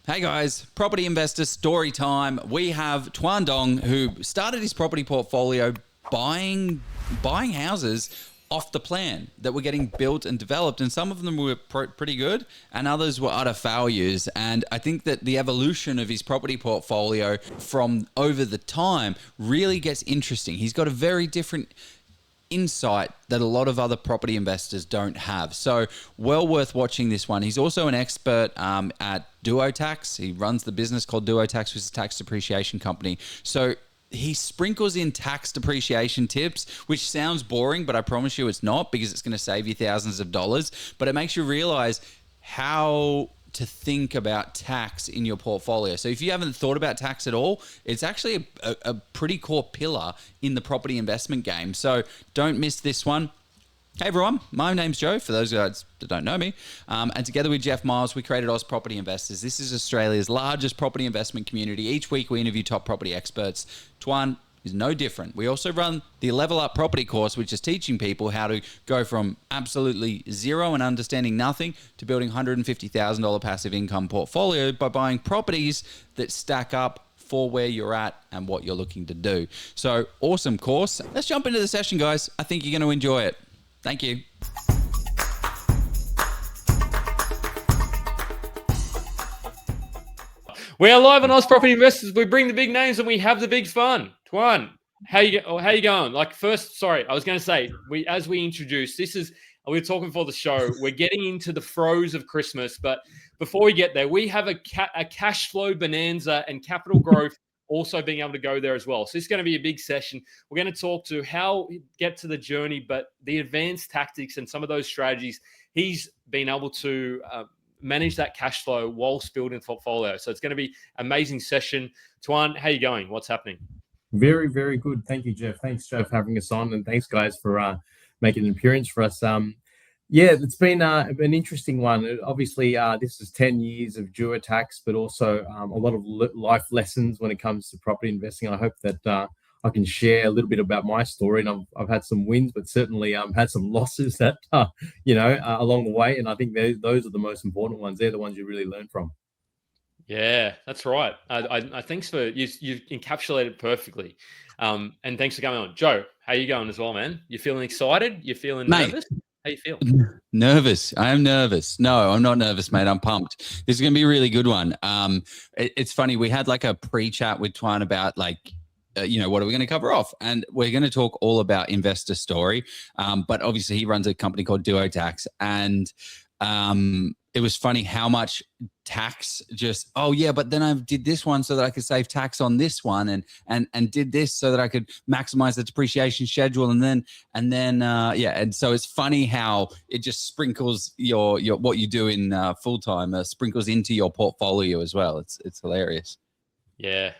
Hey guys, property investor story time. We have Tuan Duong, who started his property portfolio buying houses off the plan that were getting built and developed, and some of them were pretty good and others were utter failures. And I think that the evolution of his property portfolio from over the time really gets interesting. He's got a very different insight that a lot of other property investors don't have. So well worth watching this one. He's also an expert at Tax. He runs the business called Tax, which is a tax depreciation company. So he sprinkles in tax depreciation tips, which sounds boring, but I promise you it's not, because it's going to save you thousands of dollars. But it makes you realize how to think about tax in your portfolio. So if you haven't thought about tax at all, it's actually a pretty core pillar in the property investment game. So don't miss this one. Hey everyone, my name's Joe, for those guys that don't know me. And together with Jeff Miles, we created Oz Property Investors. This is Australia's largest property investment community. Each week we interview top property experts. Tuan is no different. We also run the Level Up Property course, which is teaching people how to go from absolutely zero and understanding nothing to building $150,000 passive income portfolio by buying properties that stack up for where you're at and what you're looking to do. So awesome course. Let's jump into the session, guys. I think you're going to enjoy it. Thank you. We are live on Oz Property Investors. We bring the big names and we have the big fun. Tuan, how you going? Like, first, sorry, I was going to say, as we introduce, we were talking for the show. We're getting into the throes of Christmas, but before we get there, we have a cash flow bonanza and capital growth also being able to go there as well. So this is going to be a big session. We're going to talk to how get to the journey, but the advanced tactics and some of those strategies he's been able to manage that cash flow whilst building a portfolio. So it's going to be an amazing session. Tuan, how you going? What's happening? Very, very good. Thank you, Jeff. Thanks, Joe, for having us on, and thanks, guys, for making an appearance for us. Yeah, it's been an interesting one. Obviously, this is 10 years of Tax, but also a lot of life lessons when it comes to property investing. I hope that I can share a little bit about my story. And I've had some wins, but certainly had some losses that along the way. And I think those are the most important ones. They're the ones you really learn from. Yeah, that's right. I thanks for you've encapsulated perfectly. And thanks for coming on. Joe, how you going as well, man? You feeling excited? You feeling nervous? How you feel? Nervous. I am nervous. No, I'm not nervous, mate. I'm pumped. This is going to be a really good one. It's funny. We had like a pre-chat with Tuan about what are we going to cover off? And we're going to talk all about investor story. But obviously he runs a company called Tax, and it was funny how much tax but then I did this one so that I could save tax on this one, and did this so that I could maximize the depreciation schedule, and so it's funny how it just sprinkles your what you do in full time sprinkles into your portfolio as well. It's hilarious. Yeah,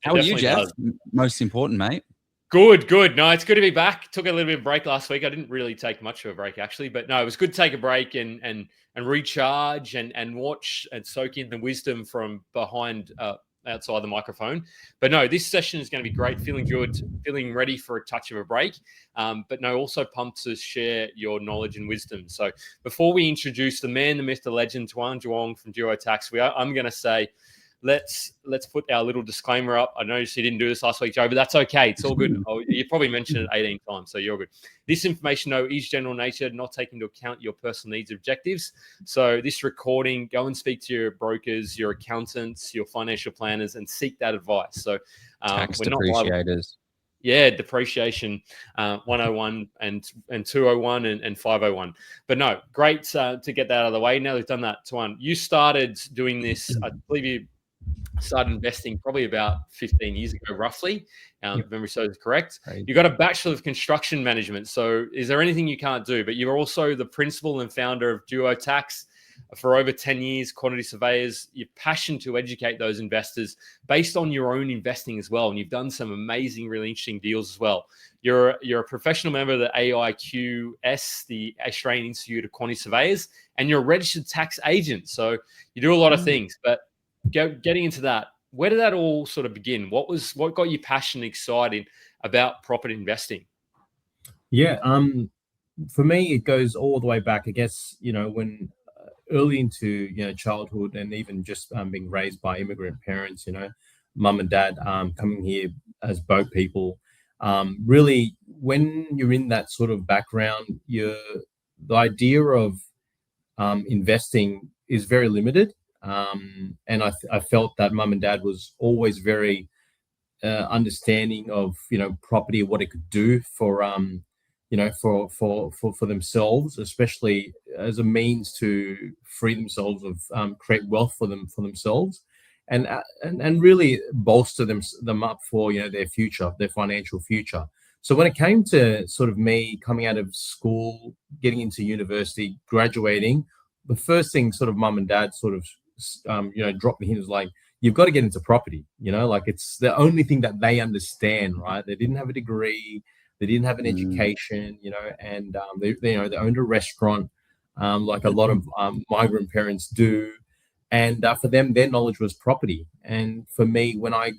how are you, Jeff? Most important, mate. Good. No, it's good to be back. Took a little bit of break last week. I didn't really take much of a break, actually, but no, it was good to take a break and recharge and watch and soak in the wisdom from behind outside the microphone. But no, this session is going to be great. Feeling good, feeling ready for a touch of a break. But no, also pumped to share your knowledge and wisdom. So before we introduce the man, the myth, the legend, Tuan Duong from Tax, I'm going to say, let's put our little disclaimer up. I noticed you didn't do this last week, Joe, but that's okay. It's all good. You probably mentioned it 18 times, so you're good. This information, though, is general nature, not taking into account your personal needs, objectives. So this recording, go and speak to your brokers, your accountants, your financial planners, and seek that advice. So tax depreciators. Yeah, depreciation 101 and 201 and 501. But no, great to get that out of the way. Now we've done that, Tuan, you started doing this, I believe you started investing probably about 15 years ago, roughly. If memory serves correct. Right. You got a Bachelor of Construction Management. So is there anything you can't do? But you're also the principal and founder of Tax for over 10 years, quantity surveyors. Your passion to educate those investors based on your own investing as well. And you've done some amazing, really interesting deals as well. You're a professional member of the AUS, the Australian Institute of Quantity Surveyors, and you're a registered tax agent. So you do a lot of things, but getting into that, where did that all sort of begin? What got you passionate, excited about property investing? Yeah, for me, it goes all the way back. I guess when early into childhood, and even just being raised by immigrant parents, mum and dad coming here as boat people. Really, when you're in that sort of background, the idea of investing is very limited. And I felt that mum and dad was always very understanding of property, what it could do for for themselves, especially as a means to free themselves of create wealth for themselves, and really bolster them up for their future, their financial future. So when it came to sort of me coming out of school, getting into university, graduating, the first thing sort of mum and dad sort of dropped me in was like, you've got to get into property. Like it's the only thing that they understand, right? They didn't have a degree, they didn't have an education, and they owned a restaurant, like a lot of migrant parents do. And for them, their knowledge was property. And for me, when I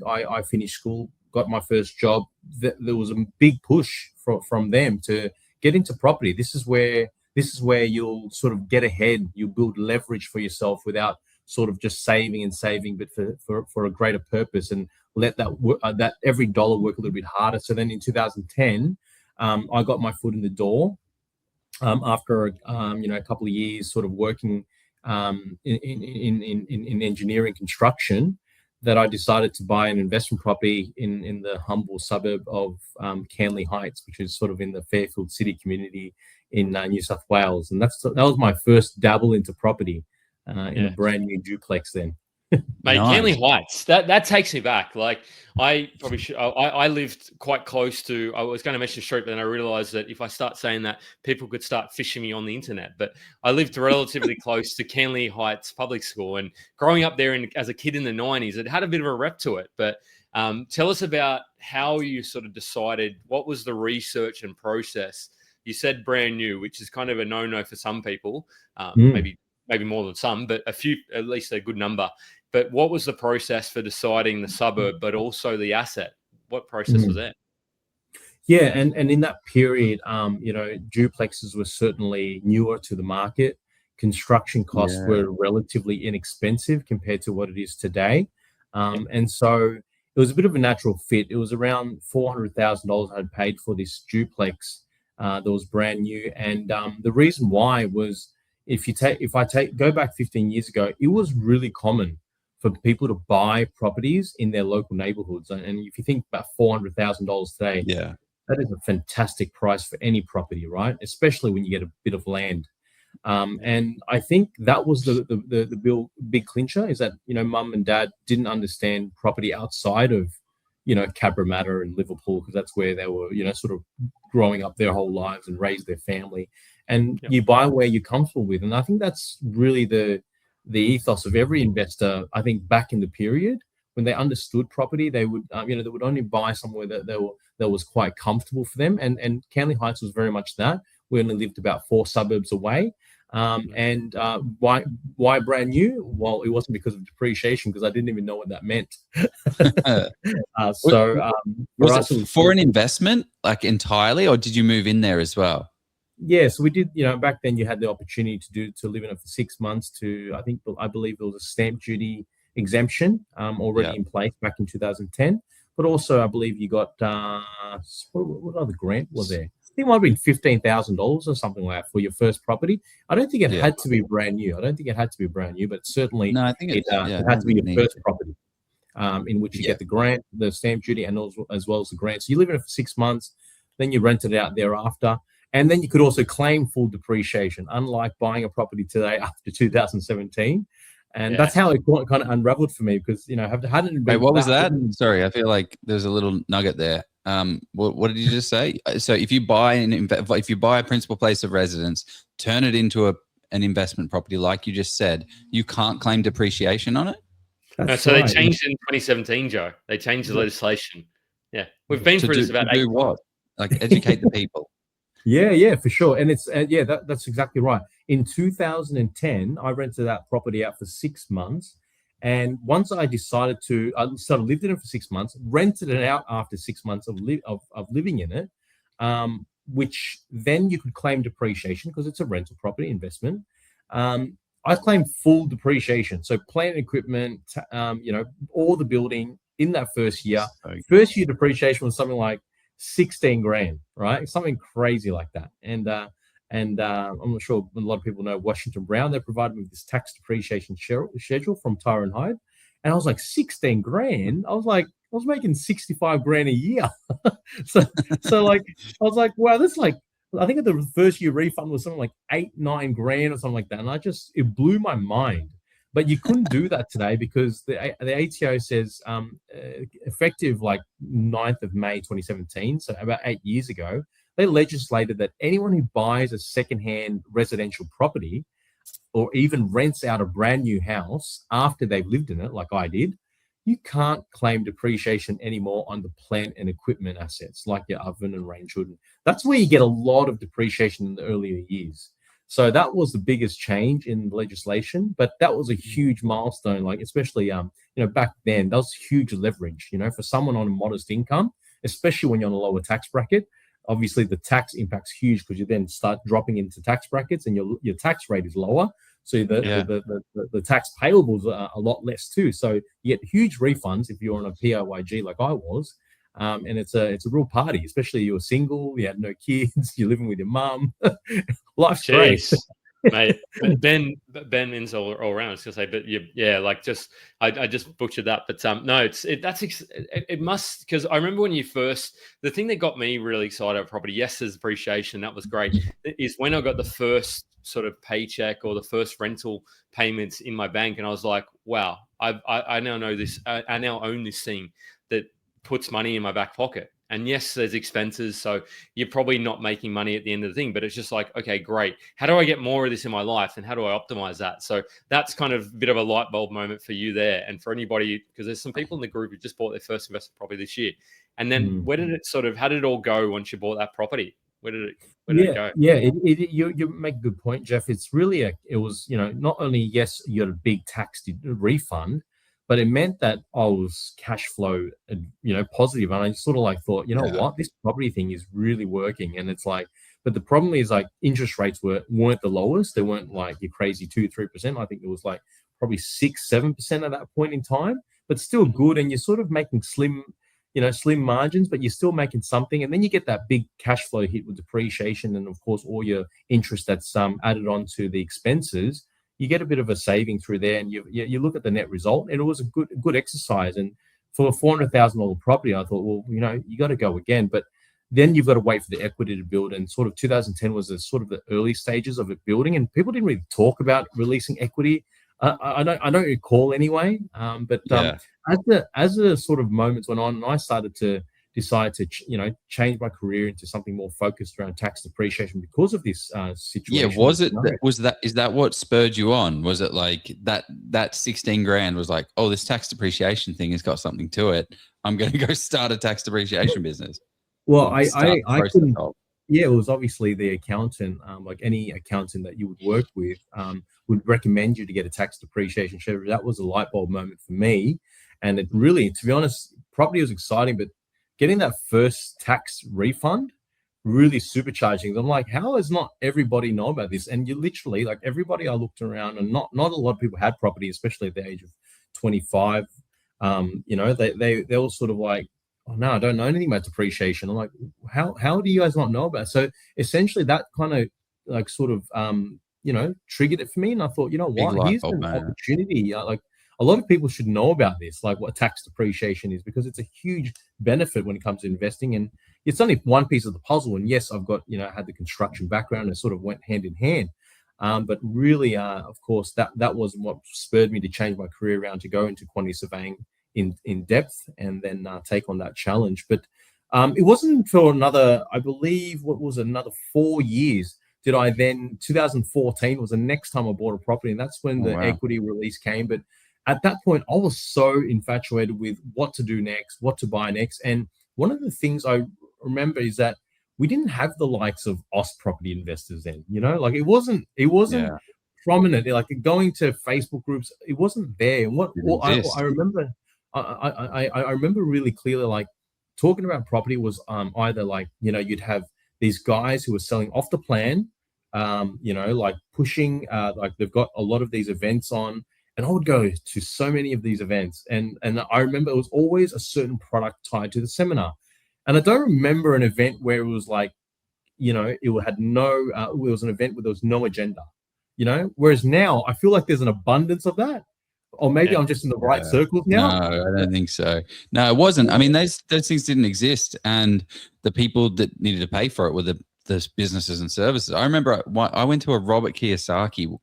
finished school, got my first job, there was a big push from them to get into property. This is where you'll sort of get ahead. You build leverage for yourself without sort of just saving and saving, but for a greater purpose, and let that every dollar work a little bit harder. So then in 2010, I got my foot in the door after a couple of years sort of working in engineering construction, that I decided to buy an investment property in the humble suburb of Canley Heights, which is sort of in the Fairfield City community in New South Wales. And that was my first dabble into property in a brand new duplex then. Mate, Nice. Canley Heights, that takes me back. Like I probably should. I lived quite close to. I was going to mention street, but then I realised that if I start saying that, people could start fishing me on the internet. But I lived relatively close to Canley Heights Public School, and growing up there as a kid in the '90s, it had a bit of a rep to it. But tell us about how you sort of decided. What was the research and process? You said brand new, which is kind of a no-no for some people. Maybe more than some, but a few, at least a good number. But what was the process for deciding the suburb, but also the asset? What process was that? Yeah, and in that period, duplexes were certainly newer to the market. Construction costs were relatively inexpensive compared to what it is today. And so it was a bit of a natural fit. It was around $400,000 I'd paid for this duplex that was brand new. And the reason why was, go back 15 years ago, it was really common for people to buy properties in their local neighborhoods. And if you think about $400,000 today, that is a fantastic price for any property, right? Especially when you get a bit of land. And I think that was the big clincher, is that, mum and dad didn't understand property outside of, Cabramatta and Liverpool, because that's where they were, sort of growing up their whole lives and raised their family. And you buy where you're comfortable with. And I think that's really the ethos of every investor. I think back in the period when they understood property, they would, they would only buy somewhere that was quite comfortable for them. And Canley Heights was very much that. We only lived about 4 suburbs away. And why brand new? Well, it wasn't because of depreciation, because I didn't even know what that meant. Was it for an investment, like entirely, or did you move in there as well? Yeah, so we did. Back then you had the opportunity to live in it for 6 months. I believe there was a stamp duty exemption already in place back in 2010. But also, I believe you got what other grant was there? I think it might have been $15,000 or something like that for your first property. I don't think it had to be brand new. But certainly, No, I think it had to be your first property, in which you get the grant, the stamp duty, and as well as the grant. So you live in it for 6 months, then you rent it out thereafter. And then you could also claim full depreciation, unlike buying a property today after 2017. And that's how it kind of unraveled for me, because, hadn't been. Wait, what was that? Sorry, I feel like there's a little nugget there. What did you just say? So if you buy a principal place of residence, turn it into an investment property, like you just said, you can't claim depreciation on it? So they changed it in 2017, Joe. They changed the legislation. Yeah. We've been through this about 8 do what? Like educate the people. Yeah, for sure. And it's that's exactly right. In 2010, I rented that property out for 6 months. And once I decided I lived in it for 6 months, rented it out after 6 months of living in it, which then you could claim depreciation because it's a rental property investment. I claimed full depreciation. So plant equipment, all the building in that first year. First year depreciation was something like 16 grand, right? Something crazy like that. And I'm not sure a lot of people know Washington Brown. They provided me with this tax depreciation schedule from Tyre and Hyde. And I was like, 16 grand? I was making 65 grand a year. so like, I was like, wow, that's like, I think the first year refund was something like 8-9 grand or something like that. And it blew my mind. But you couldn't do that today because the ATO says effective like 9th of May 2017, so about 8 years ago, they legislated that anyone who buys a secondhand residential property or even rents out a brand new house after they've lived in it, like I did, you can't claim depreciation anymore on the plant and equipment assets like your oven and range hood. That's where you get a lot of depreciation in the earlier years. So that was the biggest change in legislation, but that was a huge milestone, like especially, back then, that was huge leverage, for someone on a modest income, especially when you're on a lower tax bracket. Obviously, the tax impact's huge because you then start dropping into tax brackets and your tax rate is lower. So the tax payables are a lot less too. So you get huge refunds if you're on a PAYG like I was. And it's a real party, especially you're single, you had no kids, you're living with your mum. Life's great. Mate, Ben is all around. I was gonna say, but I just butchered that. But no, it must, because I remember when the thing that got me really excited about property, yes, there's depreciation, that was great, is when I got the first sort of paycheck or the first rental payments in my bank, and I was like, wow, I now know this, I now own this thing that puts money in my back pocket. And yes, there's expenses, so you're probably not making money at the end of the thing, but it's just like, okay, great. How do I get more of this in my life, and how do I optimize that? So that's kind of a bit of a light bulb moment for you there, and for anybody, because there's some people in the group who just bought their first investment property this year. And then how did it all go once you bought that property? Where did it go? Yeah, you make a good point, Jeff. It's really it was, not only, yes, you had a big tax refund, but it meant that I was cash flow, positive. And I sort of like thought, what, this property thing is really working. And it's like, but the problem is like interest rates weren't the lowest. They weren't like your crazy 2-3%. I think it was like probably 6-7% at that point in time, but still good. And you're sort of making slim margins, but you're still making something. And then you get that big cash flow hit with depreciation. And of course, all your interest that's added on to the expenses. You get a bit of a saving through there, and you look at the net result, and it was a good exercise. And for a $400,000 property, I thought, well, you got to go again. But then you've got to wait for the equity to build. And sort of 2010 was the early stages of it building, and people didn't really talk about releasing equity. I don't recall anyway. As the sort of moments went on, and I started to decide to change my career into something more focused around tax depreciation because of this situation. Yeah, is that what spurred you on? Was it like that 16 grand was like, oh, this tax depreciation thing has got something to it, I'm going to go start a tax depreciation business? Well, I couldn't. Yeah, it was obviously the accountant, like any accountant that you would work with, would recommend you to get a tax depreciation schedule. That was a light bulb moment for me. And it really, to be honest, property was exciting, but getting that first tax refund really supercharging. I'm like, how does not everybody know about this? And you literally, like, everybody I looked around, and not a lot of people had property, especially at the age of 25. They all sort of like, oh no, I don't know anything about depreciation. I'm like, how do you guys not know about it? So essentially that kind of like sort of triggered it for me. And I thought, what? Here's an opportunity. Like, a lot of people should know about this, like what tax depreciation is, because it's a huge benefit when it comes to investing. And it's only one piece of the puzzle. And yes, I've got, had the construction background, and it sort of went hand in hand. But really, of course, that was what spurred me to change my career around, to go into quantity surveying in depth, and then take on that challenge. But it wasn't for another 4 years. Did I then, 2014 was the next time I bought a property, and that's when the equity release came. But at that point, I was so infatuated with what to do next, what to buy next. And one of the things I remember is that we didn't have the likes of AUS property investors then, like it wasn't prominent. Like going to Facebook groups, it wasn't there. And I remember, I remember really clearly, like talking about property was either like, you'd have these guys who were selling off the plan, like pushing, like they've got a lot of these events on, and I would go to so many of these events, and I remember it was always a certain product tied to the seminar, and I don't remember an event where it was like, it had no, it was an event where there was no agenda, whereas now I feel like there's an abundance of that, or maybe I'm just in the right circles No, now. I don't think so. No, it wasn't. I mean, those things didn't exist, and the people that needed to pay for it were the businesses and services. I remember I went to a Robert Kiyosaki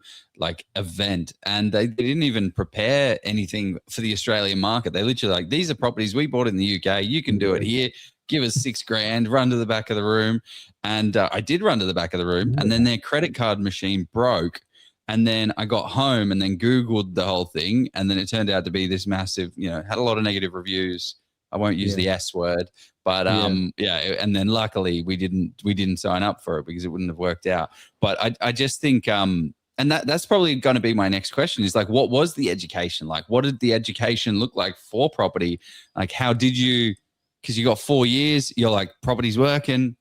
event, and they didn't even prepare anything for the Australian market. They literally like, these are properties we bought in the UK. You can do it here. Give us $6,000. Run to the back of the room, and I did run to the back of the room, and then their credit card machine broke. And then I got home and then Googled the whole thing. And then it turned out to be this massive, had a lot of negative reviews. I won't use the S word, but And then luckily we didn't sign up for it because it wouldn't have worked out. But I just think, and that's probably going to be my next question is like, what was the education like? What did the education look like for property? Like, how did you, because you got 4 years, you're like, property's working.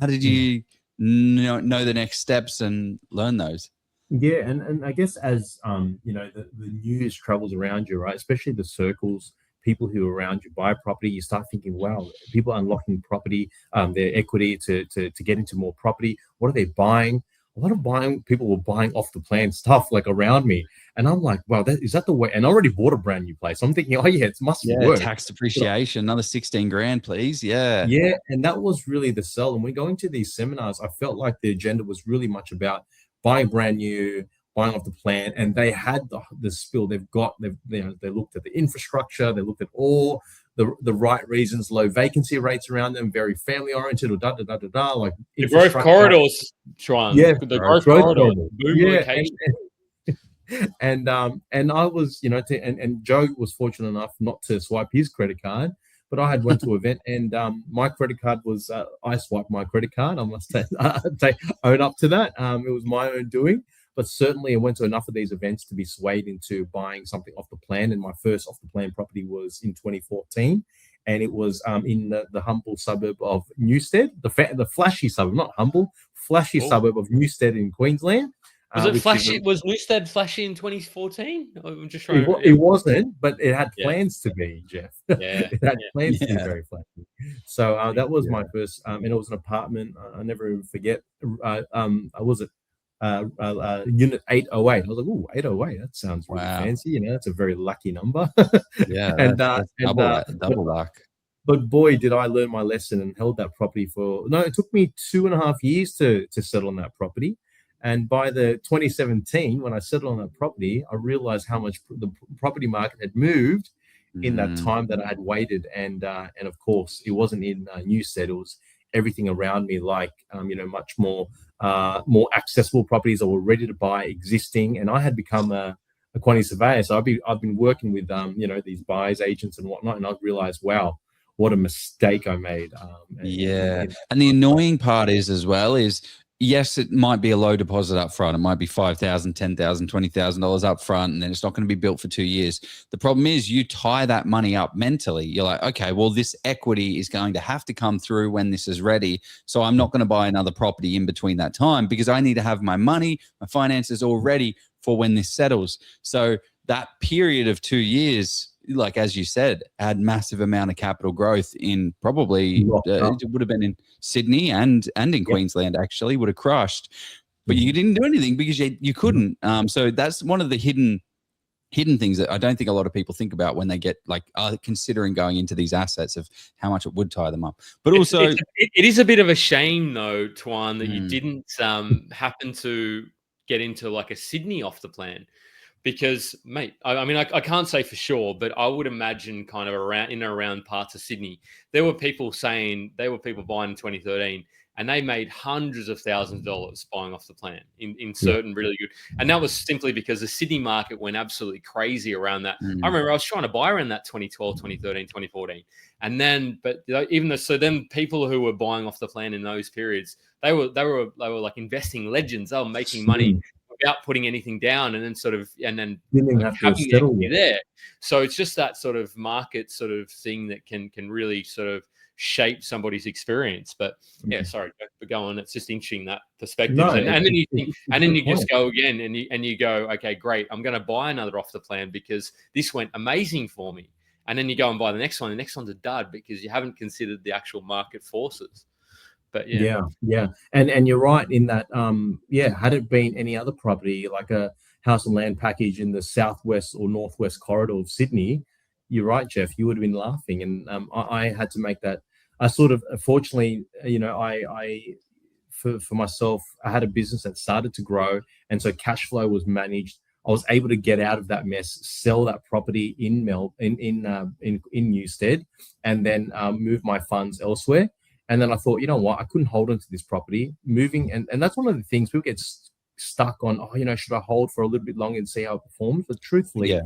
How did you know the next steps and learn those? Yeah, and I guess as the news travels around you, right? Especially the circles, people who are around you buy property, you start thinking, wow, people are unlocking property, their equity to get into more property. What are they buying? A lot of people were buying off the plan stuff like around me. And I'm like, wow, is that the way? And I already bought a brand new place. I'm thinking, oh yeah, it must work. Tax depreciation, another 16 grand, please. Yeah. Yeah. And that was really the sell. And when going to these seminars, I felt like the agenda was really much about buying brand new, buying off the plan, and they had the spill. They looked at the infrastructure, they looked at all the right reasons, low vacancy rates around them, very family oriented, or like the growth corridors, Tuan. Yeah, the growth corridors, boom location. And I was, and Joe was fortunate enough not to swipe his credit card. But I had went to an event, and my credit card was, I swiped my credit card. I must own up to that. It was my own doing. But certainly I went to enough of these events to be swayed into buying something off the plan. And my first off the plan property was in 2014. And it was in the humble suburb of Newstead, the flashy suburb, not humble, flashy suburb of Newstead in Queensland. Was it flashy? Was Newstead flashy in 2014? I'm just trying. It wasn't, but it had plans to be, Jeff. It had plans to be very flashy. So that was my first, and it was an apartment. I never even forget. Was it unit 808? I was like, "Ooh, 808. That sounds really fancy." That's a very lucky number. Yeah, and that's double luck. But boy, did I learn my lesson and held that property for. No, it took me 2.5 years to settle on that property. And by the 2017, when I settled on that property, I realized how much the property market had moved in that time that I had waited. And of course, it wasn't in Newstead. It was everything around me, like much more accessible properties that were ready to buy, existing. And I had become a quantity surveyor, so I've been working with these buyers agents and whatnot. And I've realized, wow, what a mistake I made. And the annoying part is as well is, yes, it might be a low deposit up front. It might be $5,000, $10,000, $20,000 up front, and then it's not going to be built for 2 years. The problem is you tie that money up mentally. You're like, okay, well, this equity is going to have to come through when this is ready. So I'm not going to buy another property in between that time because I need to have my money, my finances all ready for when this settles. So that period of 2 years, like as you said, had massive amount of capital growth in probably it would have been in Sydney and in Queensland, actually would have crushed, but you didn't do anything because you couldn't. So that's one of the hidden things that I don't think a lot of people think about when they get considering going into these assets, of how much it would tie them up. But also, it is a bit of a shame though, Tuan, that you didn't happen to get into like a Sydney off the plan. Because, mate, I mean, I can't say for sure, but I would imagine kind of around in and around parts of Sydney, there were people buying in 2013, and they made hundreds of thousands of dollars buying off the plan in certain really good. And that was simply because the Sydney market went absolutely crazy around that. I remember I was trying to buy around that 2012, 2013, 2014. And then, then people who were buying off the plan in those periods, they were like investing legends. They were making money without putting anything down, and then having the there. So it's just that sort of market sort of thing that can really sort of shape somebody's experience. But yeah, sorry, but go on. It's just interesting that perspective. No, And then you think, it's a and then good you just point. go again, and you go, okay, great. I'm going to buy another off the plan because this went amazing for me. And then you go and buy the next one. The next one's a dud because you haven't considered the actual market forces. But Yeah. And you're right in that had it been any other property like a house and land package in the southwest or northwest corridor of Sydney, you're right, Jeff, you would have been laughing. And I had to make that. I sort of, fortunately, I for myself, I had a business that started to grow, and so cash flow was managed. I was able to get out of that mess, sell that property in Newstead, and then move my funds elsewhere. And then I thought, you know what, I couldn't hold on to this property. Moving, and that's one of the things people get stuck on. Oh, should I hold for a little bit longer and see how it performs? But truthfully, Yeah.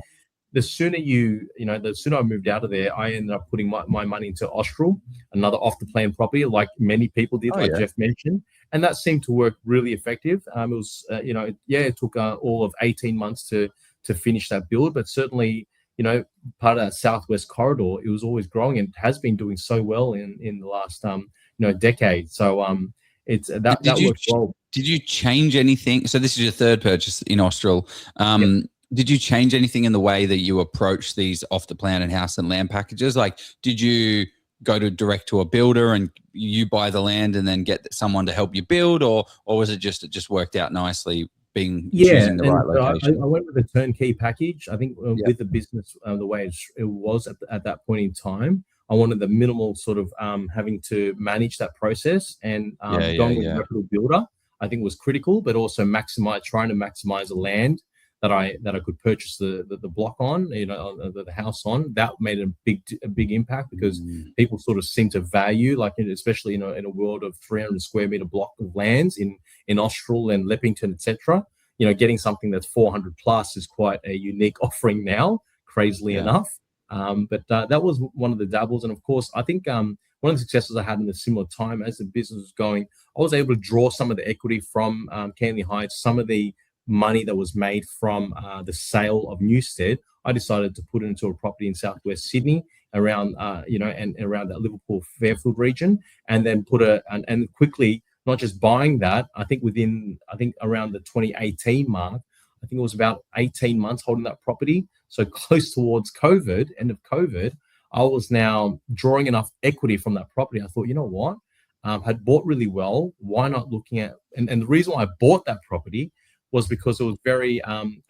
the sooner the sooner I moved out of there, I ended up putting my money into Austral, another off the plan property, like many people did, like Jeff mentioned, and that seemed to work really effective. It was, it took all of 18 months to finish that build, but certainly, part of that southwest corridor, it was always growing and has been doing so well in the last decade. So it's that worked well. Did you change anything? So this is your third purchase in Austral. Did you change anything in the way that you approach these off the plan and house and land packages? Like, did you go direct to a builder and you buy the land and then get someone to help you build, or was it just worked out nicely choosing the right location? I went with a turnkey package. I think with the business the way it was at that point in time, I wanted the minimal sort of having to manage that process, and going with a reputable builder, I think was critical, but also trying to maximize the land that I could purchase the block on, the house on. That made a big impact because people sort of seem to value, like especially in a world of 300 square meter block of lands in Austral and Leppington, etc. Getting something that's 400 plus is quite a unique offering now, crazily enough. But that was one of the dabbles, and of course, I think one of the successes I had in a similar time as the business was going, I was able to draw some of the equity from Canley Heights, some of the money that was made from the sale of Newstead. I decided to put it into a property in southwest Sydney around and around that Liverpool Fairfield region, and then and quickly, not just buying that, I think around the 2018 mark, I think it was about 18 months holding that property. So close towards end of COVID, I was now drawing enough equity from that property. I thought, you know what, had bought really well. Why not looking at, and the reason why I bought that property was because it was very,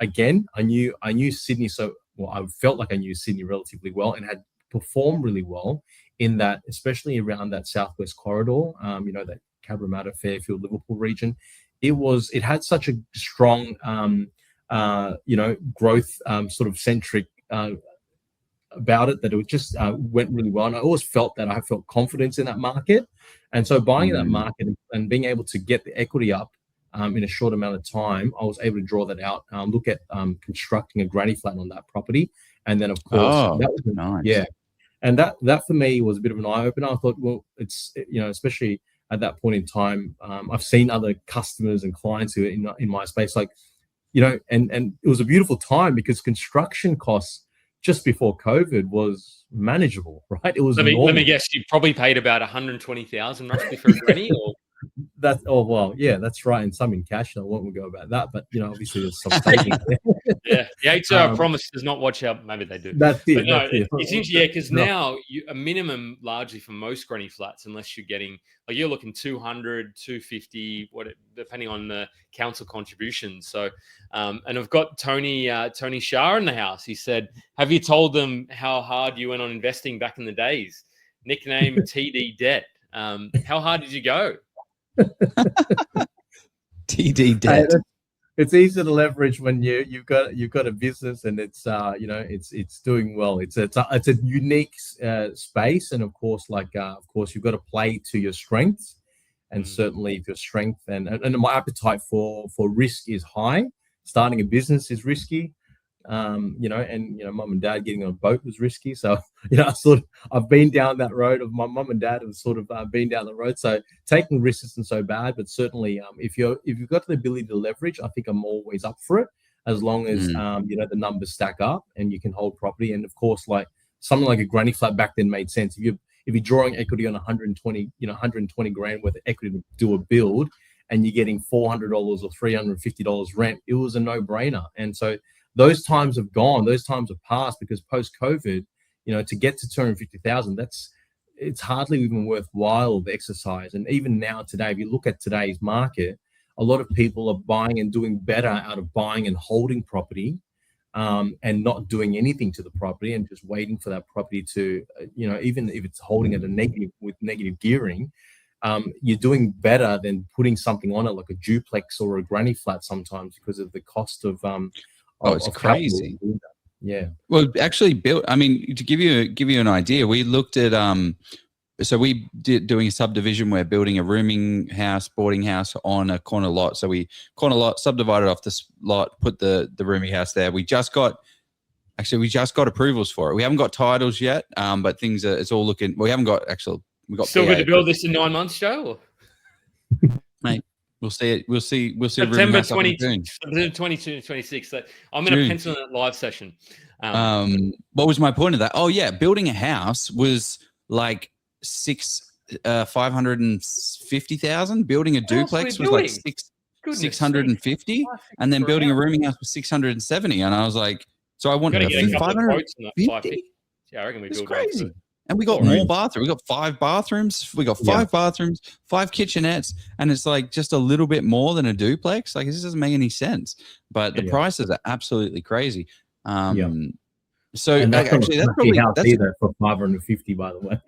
again, I knew Sydney. I felt like I knew Sydney relatively well and had performed really well in that, especially around that southwest corridor, that Cabramatta, Fairfield, Liverpool region. It had such a strong, growth sort of centric about it, that it just went really well. And I always felt that I felt confidence in that market. And so buying that market and being able to get the equity up in a short amount of time, I was able to draw that out, look at constructing a granny flat on that property. And then, of course, that was nice. Yeah. And that for me was a bit of an eye opener. I thought, well, it's, especially at that point in time, I've seen other customers and clients who are in my space, like, and it was a beautiful time because construction costs just before COVID was manageable, right? It was. Let me guess, you probably paid about 120,000 roughly for a granny, or. That's that's right, and some in cash. I won't go about that, but obviously there's some savings there. Yeah, the HR promise does not watch out. Maybe they do. That's it. But no, that's it. It's interesting, because now a minimum largely for most granny flats, unless you're getting you're looking 200, 250, depending on the council contributions. So, and I've got Tony Shah in the house. He said, "Have you told them how hard you went on investing back in the days? Nickname TD Debt. How hard did you go?" TD Debt. It's easy to leverage when you've got a business and it's it's doing well. It's a unique space, and of course you've got to play to your strengths, and certainly if your strength and my appetite for risk is high. Starting a business is risky. Mum and dad getting on a boat was risky. So, I've been down that road. Of my mum and dad have sort of been down the road. So taking risks isn't so bad, but certainly if you've got the ability to leverage, I think I'm always up for it, as long as the numbers stack up and you can hold property. And of course, like something like a granny flat back then made sense. if you're drawing equity on 120 grand worth of equity to do a build, and you're getting $400 or $350 rent, it was a no-brainer. And so those times have gone, those times have passed, because post-COVID, to get to 250,000, it's hardly even worthwhile the exercise. And even now today, if you look at today's market, a lot of people are buying and doing better out of buying and holding property, and not doing anything to the property and just waiting for that property to, even if it's holding at a negative with negative gearing, you're doing better than putting something on it like a duplex or a granny flat sometimes, because of the cost of it's crazy. Yeah. Well, actually, to give you an idea, we looked at so we did doing a subdivision. We're building a rooming house, boarding house on a corner lot. So we subdivided off this lot, put the rooming house there. We just got approvals for it. We haven't got titles yet, but it's all looking. We haven't got actual. We got still going to build this in 9 months, Joe? Mate, we'll see it. We'll see. September 22, 26. So I'm going to pencil in that live session. What was my point of that? Oh yeah, building a house was like 550,000. Building a duplex was like 650, and then building a rooming house was 670. And I was like, so I wanted 550. Yeah, I reckon we build crazy. And we got more bathrooms. We got 5 bathrooms. We got 5 bathrooms, 5 kitchenettes, and it's like just a little bit more than a duplex. Like, this doesn't make any sense. But the prices are absolutely crazy. So that's actually, that's probably either for 550, by the way.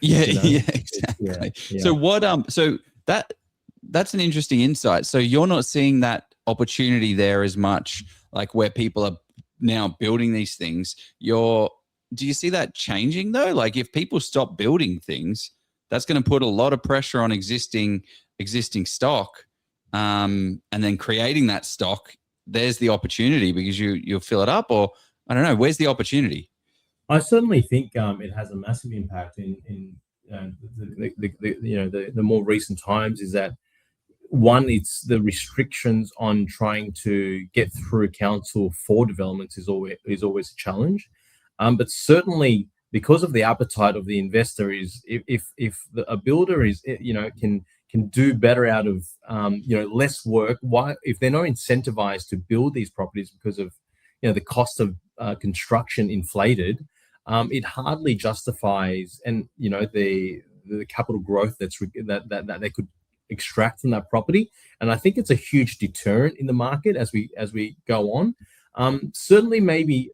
Exactly. So what? So that's an interesting insight. So you're not seeing that opportunity there as much, like where people are now building these things. Do you see that changing though? Like, if people stop building things, that's going to put a lot of pressure on existing stock, and then creating that stock. There's the opportunity, because you'll fill it up, or I don't know. Where's the opportunity? I certainly think it has a massive impact in the more recent times. Is that one? It's the restrictions on trying to get through council for developments is always a challenge. But certainly, because of the appetite of the investor, is if a builder is can do better out of less work. Why, if they're not incentivized to build these properties because of the cost of construction inflated, it hardly justifies the capital growth that they could extract from that property. And I think it's a huge deterrent in the market as we go on. Certainly, maybe.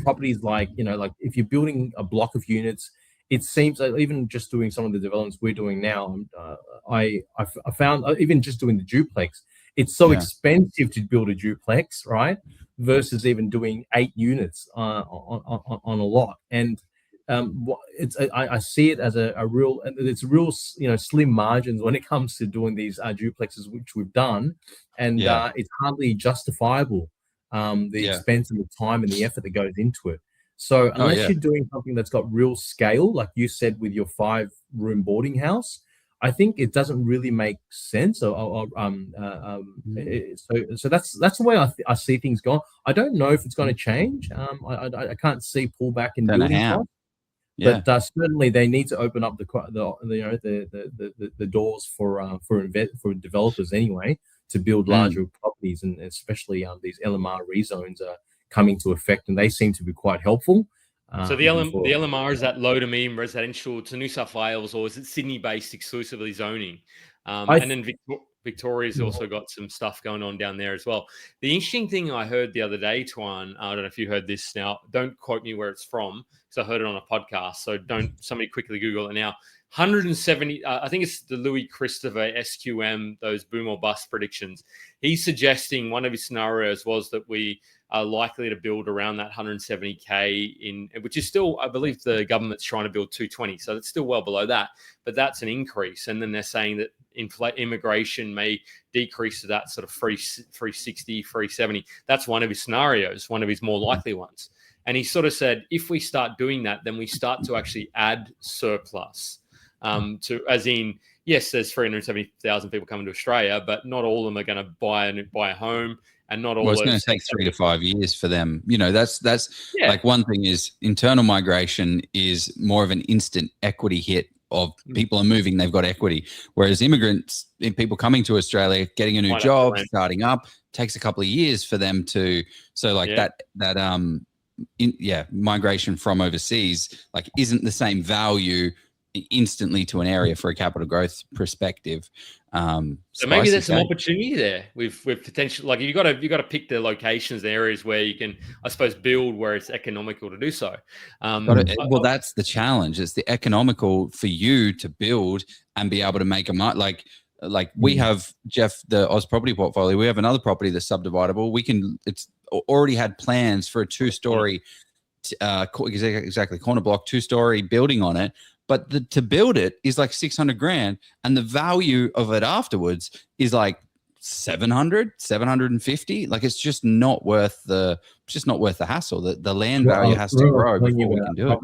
Properties like if you're building a block of units, it seems like even just doing some of the developments we're doing now, I found even just doing the duplex, it's so expensive to build a duplex, right? Versus even doing 8 units on a lot. And I see it as a real slim margins when it comes to doing these duplexes, which we've done, and it's hardly justifiable. The expense and the time and the effort that goes into it. So unless you're doing something that's got real scale, like you said with your 5-room boarding house, I think it doesn't really make sense. So that's the way I see things going. I don't know if it's going to change. I can't see pullback in building costs. But certainly they need to open up the doors for developers anyway, to build larger properties, and especially these LMR rezones are coming to effect, and they seem to be quite helpful. So the LMR, is that low to medium residential to New South Wales, or is it Sydney-based exclusively zoning? And then Victoria's also got some stuff going on down there as well. The interesting thing I heard the other day, Tuan, I don't know if you heard this now, don't quote me where it's from, because I heard it on a podcast, so somebody quickly Google it now. 170, I think it's the Louis Christopher SQM, those boom or bust predictions. He's suggesting one of his scenarios was that we are likely to build around that 170K which is still, I believe the government's trying to build 220. So it's still well below that, but that's an increase. And then they're saying that immigration may decrease to that sort of 360, 370. That's one of his scenarios, one of his more likely ones. And he sort of said, if we start doing that, then we start to actually add surplus. As in, yes, there's 370,000 people coming to Australia, but not all of them are going to buy a home and not Well, all it's going those to take things. 3 to 5 years for them. You know, that's Yeah. like one thing is internal migration is more of an instant equity hit of people are moving, they've got equity. Whereas immigrants, people coming to Australia, getting a new Might have to job, rent. starting up, takes a couple of years for them to. So like Yeah. migration from overseas like isn't the same value instantly to an area for a capital growth perspective. So maybe there's some cake. opportunity there with potential. Like you got to pick the locations, the areas where you can, I suppose, build where it's economical to do so. Well, that's the challenge. It's the economical for you to build and be able to make a like we have, Jeff, the Oz property portfolio. We have another property that's subdividable. It's already had plans for a 2-story, exactly corner block, 2-story building on it. But to build it is like 600 grand, and the value of it afterwards is like 750. Like it's just not worth the hassle. The land value has to grow before we can do it.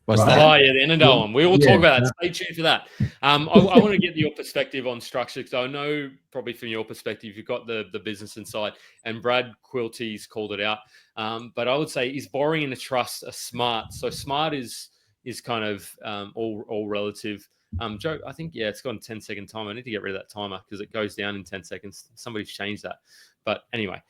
What's Oh that? yeah, the Annandale one. We will talk about that. Stay tuned for that. I want to get your perspective on structure, because I know probably from your perspective you've got the business inside, and Brad Quilty's called it out. But I would say, is borrowing in a trust a smart? So smart is kind of all relative. Joe, I think it's got a 10-second timer. I need to get rid of that timer because it goes down in 10 seconds. Somebody's changed that. But anyway,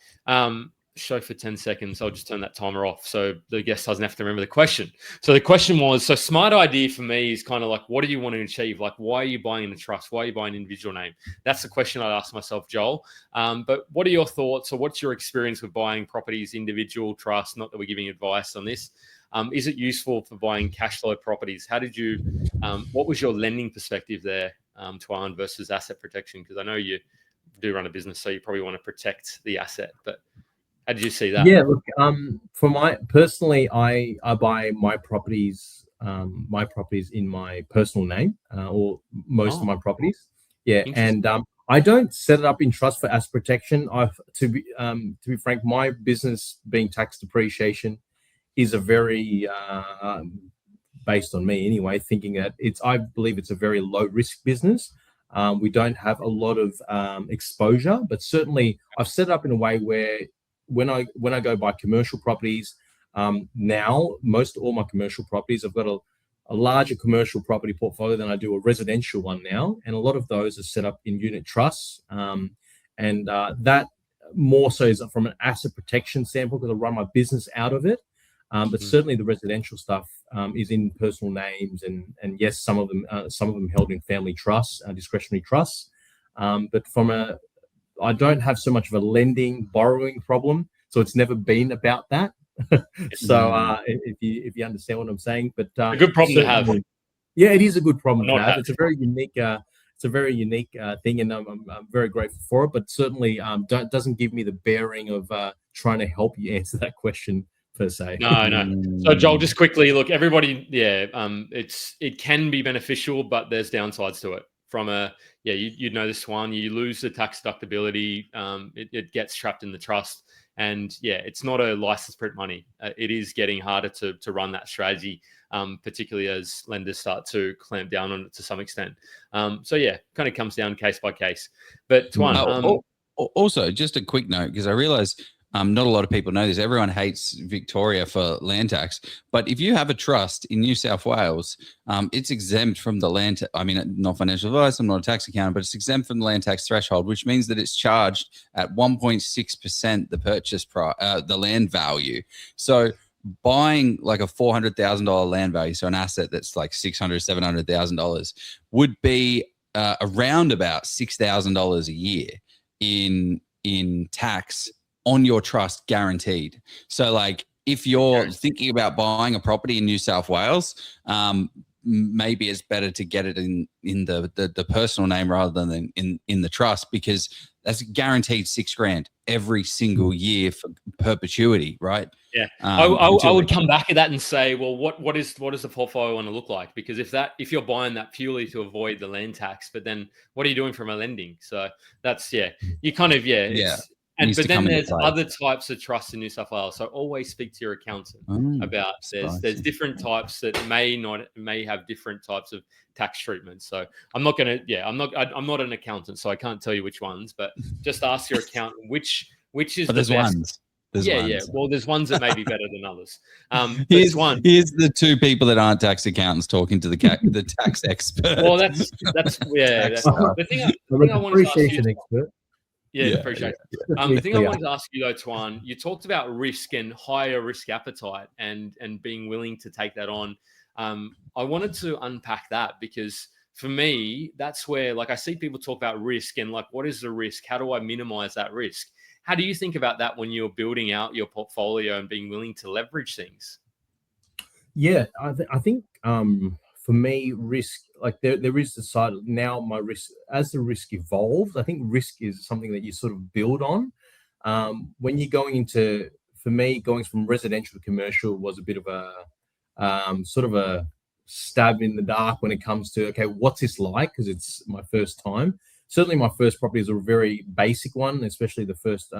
show for 10 seconds. I'll just turn that timer off so the guest doesn't have to remember the question. So the question was, so smart idea for me is kind of like, what do you want to achieve? Like, why are you buying in a trust? Why are you buying an individual name? That's the question I'd ask myself, Joel. But what are your thoughts, or what's your experience with buying properties, individual trust? Not that we're giving advice on this. Is it useful for buying cash flow properties? How did you, what was your lending perspective there, Tuan, versus asset protection? Because I know you do run a business, so you probably want to protect the asset, but how did you see that? Yeah, look, for my personally, I buy my properties in my personal name, or most of my properties. Yeah, and I don't set it up in trust for asset protection. To be frank, my business being tax depreciation is a very based on me anyway, thinking that I believe it's a very low risk business. We don't have a lot of exposure, but certainly I've set it up in a way where when I go buy commercial properties, now most all my commercial properties, I've got a larger commercial property portfolio than I do a residential one now, and a lot of those are set up in unit trusts, and that more so is from an asset protection standpoint because I run my business out of it. But certainly the residential stuff is in personal names, and yes, some of them held in family trusts, discretionary trusts. But I don't have so much of a borrowing problem, so it's never been about that. So if you understand what I'm saying, but a good problem to have. Yeah, it is a good problem to have. It's a very unique thing, and I'm very grateful for it. But certainly doesn't give me the bearing of trying to help you answer that question per se. No. So Joel, just quickly, look, everybody, it can be beneficial, but there's downsides to it. From you know this one, you lose the tax deductibility, it gets trapped in the trust, and it's not a license print money. It is getting harder to run that strategy, particularly as lenders start to clamp down on it to some extent. Kind of comes down case by case. But Tuan, also just a quick note, because I realize not a lot of people know this. Everyone hates Victoria for land tax, but if you have a trust in New South Wales, it's exempt from the land. I mean, not financial advice. I'm not a tax accountant, but it's exempt from the land tax threshold, which means that it's charged at 1.6% the purchase price, the land value. So buying like a $400,000 land value, so an asset that's like $600,000, $700,000, would be around about $6,000 a year in tax on your trust, guaranteed. So like if you're thinking about buying a property in New South Wales, maybe it's better to get it in the personal name rather than in the trust, because that's guaranteed $6,000 every single year for perpetuity, right? Yeah, I would come back at that and say, well, what does the portfolio want to look like? Because if you're buying that purely to avoid the land tax, but then what are you doing from a lending? So that's you kind of needs but to then come into there's play. other types of trust in New South Wales. So always speak to your accountant about there's different types that may have different types of tax treatment. So I'm not an accountant, so I can't tell you which ones, but just ask your accountant which is the best. Ones. Yeah. Well, there's ones that may be better than others. Here's the two people that aren't tax accountants talking to the tax expert. Well, that's the thing. I wanted to ask you. Expert. Yeah, appreciate it. The thing I wanted to ask you though, Tuan, you talked about risk and higher risk appetite and being willing to take that on. I wanted to unpack that because for me, that's where like I see people talk about risk and like, what is the risk? How do I minimize that risk? How do you think about that when you're building out your portfolio and being willing to leverage things? Yeah, I think for me, risk, like there is the side of now my risk, as the risk evolves, I think risk is something that you sort of build on. When you're going into, for me, going from residential to commercial was a bit of a sort of a stab in the dark when it comes to, okay, what's this like? Because it's my first time. Certainly my first property is a very basic one, especially the first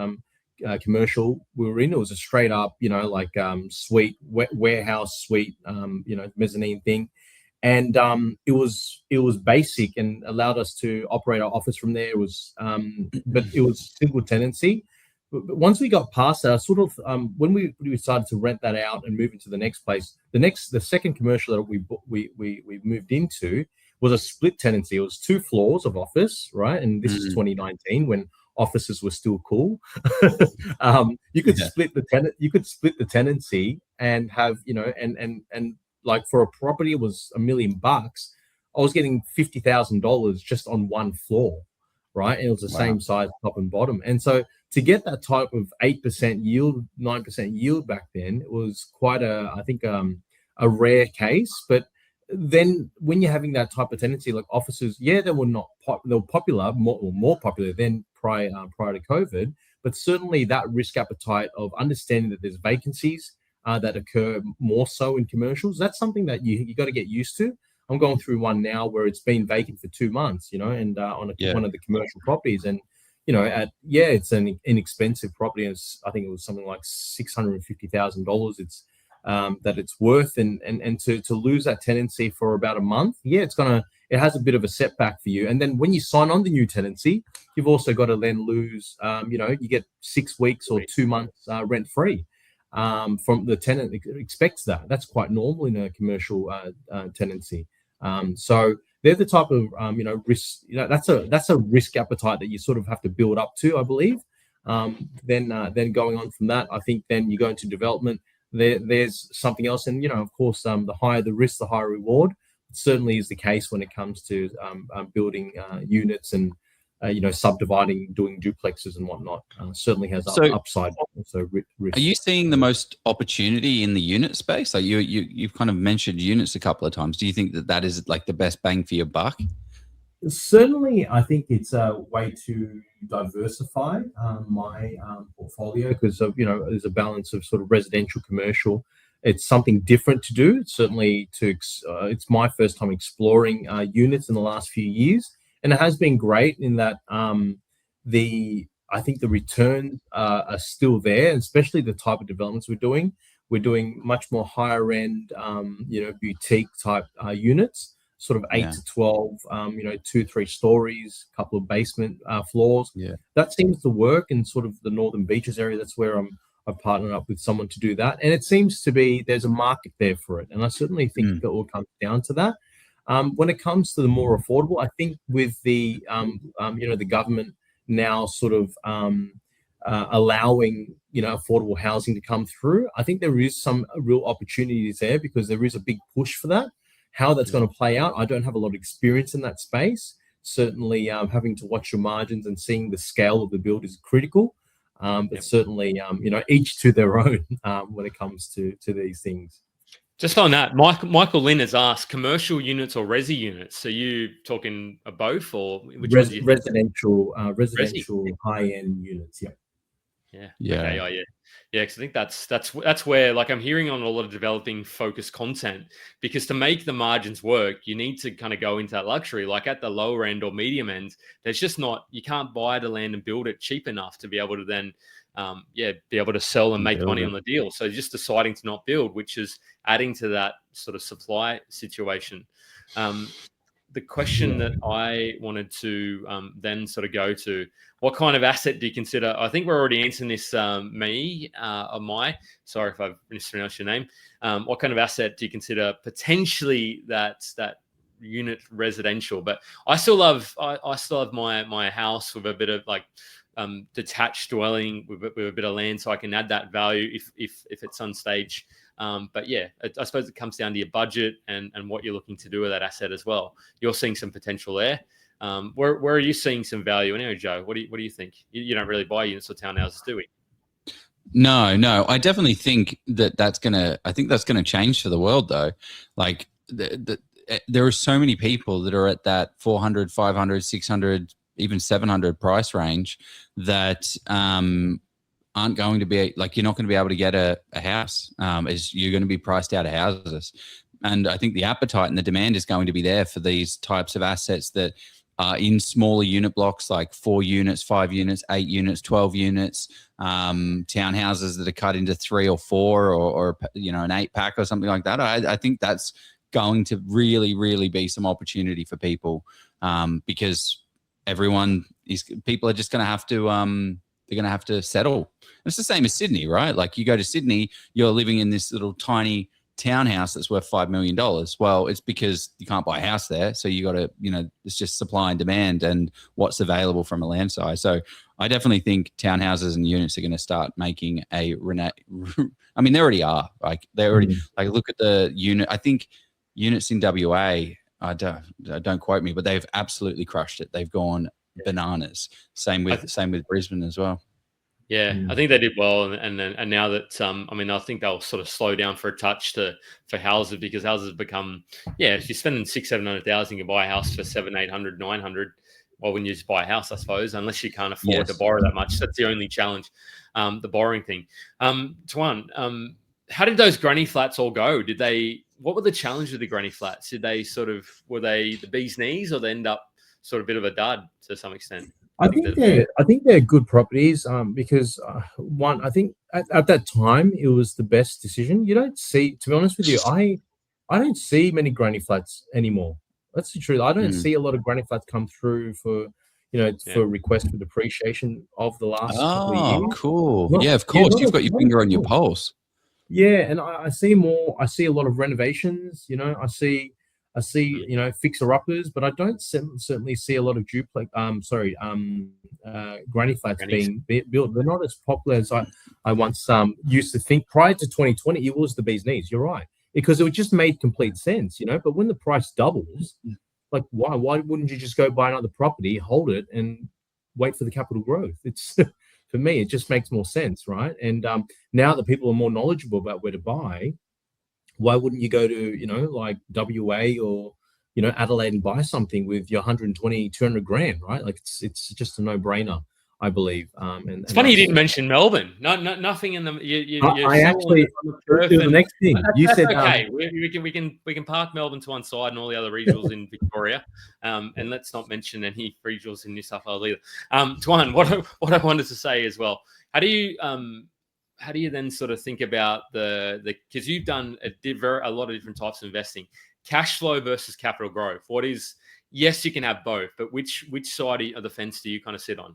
commercial we were in. It was a straight up, suite, warehouse suite, mezzanine thing. And it was basic and allowed us to operate our office from there. It was, but it was single tenancy. But once we got past that, I sort of when we decided to rent that out and move into the next place, the second commercial that we moved into was a split tenancy. It was 2 floors of office, right? And this is 2019 when offices were still cool. You could split the tenancy and have, and like for a property, it was $1 million. I was getting $50,000 just on 1 floor, right? And it was the same size top and bottom. And so to get that type of 8% yield, 9% yield back then, it was quite a rare case. But then when you're having that type of tendency, like offices, they were popular, more popular than prior to COVID, but certainly that risk appetite of understanding that there's vacancies that occur more so in commercials, that's something that you got to get used to. I'm going through one now where it's been vacant for 2 months, and on one of the commercial properties, and it's an inexpensive property. I think it was something like $650,000. It's that it's worth, and to lose that tenancy for about a month, it has a bit of a setback for you. And then when you sign on the new tenancy, you've also got to then lose, you get 6 weeks or 2 months rent free from the tenant. Expects that. That's quite normal in a commercial tenancy. So they're the type of risk. That's a risk appetite that you sort of have to build up to, I believe. Then going on from that, I think then you go into development. There's something else, and of course, the higher the risk, the higher reward. It certainly is the case when it comes to building units and subdividing, doing duplexes and whatnot. Certainly has upside. Also, risk. Are you seeing the most opportunity in the unit space? Like you've kind of mentioned units a couple of times. Do you think that is like the best bang for your buck? Certainly, I think it's a way to diversify my portfolio because there's a balance of sort of residential, commercial. It's something different to do. Certainly, it's my first time exploring units in the last few years, and it has been great in that I think the returns are still there, especially the type of developments we're doing. We're doing much more higher end, boutique type units. Sort of 8 to 12, 2-3 stories, couple of basement floors. Yeah, that seems to work in sort of the Northern Beaches area. That's where I've partnered up with someone to do that, and it seems to be there's a market there for it. And I certainly think it will come down to that. When it comes to the more affordable, I think with the the government now sort of allowing affordable housing to come through, I think there is some real opportunities there because there is a big push for that. How that's going to play out, I don't have a lot of experience in that space. Certainly, having to watch your margins and seeing the scale of the build is critical. But certainly, each to their own when it comes to these things. Just on that, Michael Lynn has asked commercial units or resi units. Are you talking both or which residential high-end units? Yeah. Yeah. Okay. Oh, yeah. Yeah. Because I think that's where, like, I'm hearing on a lot of developing focused content, because to make the margins work, you need to kind of go into that luxury. Like at the lower end or medium end, there's just not, you can't buy the land and build it cheap enough to be able to then, be able to sell and make money on the deal. So just deciding to not build, which is adding to that sort of supply situation. The question that I wanted to then sort of go to, what kind of asset do you consider? I think we're already answering this, sorry if I've mispronounced your name. What kind of asset do you consider potentially that unit residential? But I still love my house with a bit of like detached dwelling with a bit of land, so I can add that value if it's on stage. But yeah, I suppose it comes down to your budget and what you're looking to do with that asset as well. You're seeing some potential there. Where are you seeing some value? Anyway, Joe, what do you think? You don't really buy units or townhouses, do we? No. I definitely think that's gonna change for the world, though. Like there are so many people that are at that 400, 500, 600, even 700 price range that aren't going to be, like, you're not going to be able to get a house, as you're going to be priced out of houses. And I think the appetite and the demand is going to be there for these types of assets that are in smaller unit blocks, like 4 units, 5 units, 8 units, 12 units, townhouses that are cut into 3 or 4 or an 8-pack or something like that. I think that's going to really, really be some opportunity for people, because people are just going to have to, they're going to have to settle. And it's the same as Sydney, right? Like you go to Sydney, you're living in this little tiny townhouse that's worth $5 million. Well, it's because you can't buy a house there. So you got to, it's just supply and demand and what's available from a land size. So I definitely think townhouses and units are going to start making I mean, they already are. Like they already, like, look at the unit. I think units in WA, don't quote me, but they've absolutely crushed it. They've gone bananas. Same with Brisbane as well. Yeah, I think they did well, and now that I think they'll sort of slow down for a touch for houses, because houses have become, if you're spending 600,000-700,000, you can buy a house for 700, 800, 900. Well, when you just buy a house, I suppose, unless you can't afford to borrow that much. That's the only challenge, the borrowing thing. Tuan, how did those granny flats all go? What were the challenges of the granny flats? Were they the bee's knees, or they end up sort of a bit of a dud to some extent? I think they're good properties, because one, I think at that time it was the best decision. You don't see, to be honest with you, I don't see many granny flats anymore. That's the truth. I don't see a lot of granny flats come through for request for depreciation of the last couple of years. Oh, cool. Yeah, of course. You've got your finger on your pulse. Yeah, and I see more. I see a lot of renovations. I see fixer uppers, but I don't certainly see a lot of granny flats being built. They're not as popular as I once used to think. Prior to 2020, it was the bee's knees. You're right, because it just made complete sense, But when the price doubles, like why wouldn't you just go buy another property, hold it, and wait for the capital growth? It's for me, it just makes more sense, right? And now that people are more knowledgeable about where to buy, why wouldn't you go to, like WA or, Adelaide and buy something with your 120, 200 grand, right? Like it's just a no brainer, I believe. It's funny you didn't mention Melbourne. Nothing in the. I actually, it was the next thing you said. Okay, we can park Melbourne to one side and all the other regionals in Victoria, and let's not mention any regionals in New South Wales either. Tuan, what I wanted to say as well. How do you then sort of think about because you've done a lot of different types of investing, cash flow versus capital growth? Yes, you can have both, but which side of the fence do you kind of sit on?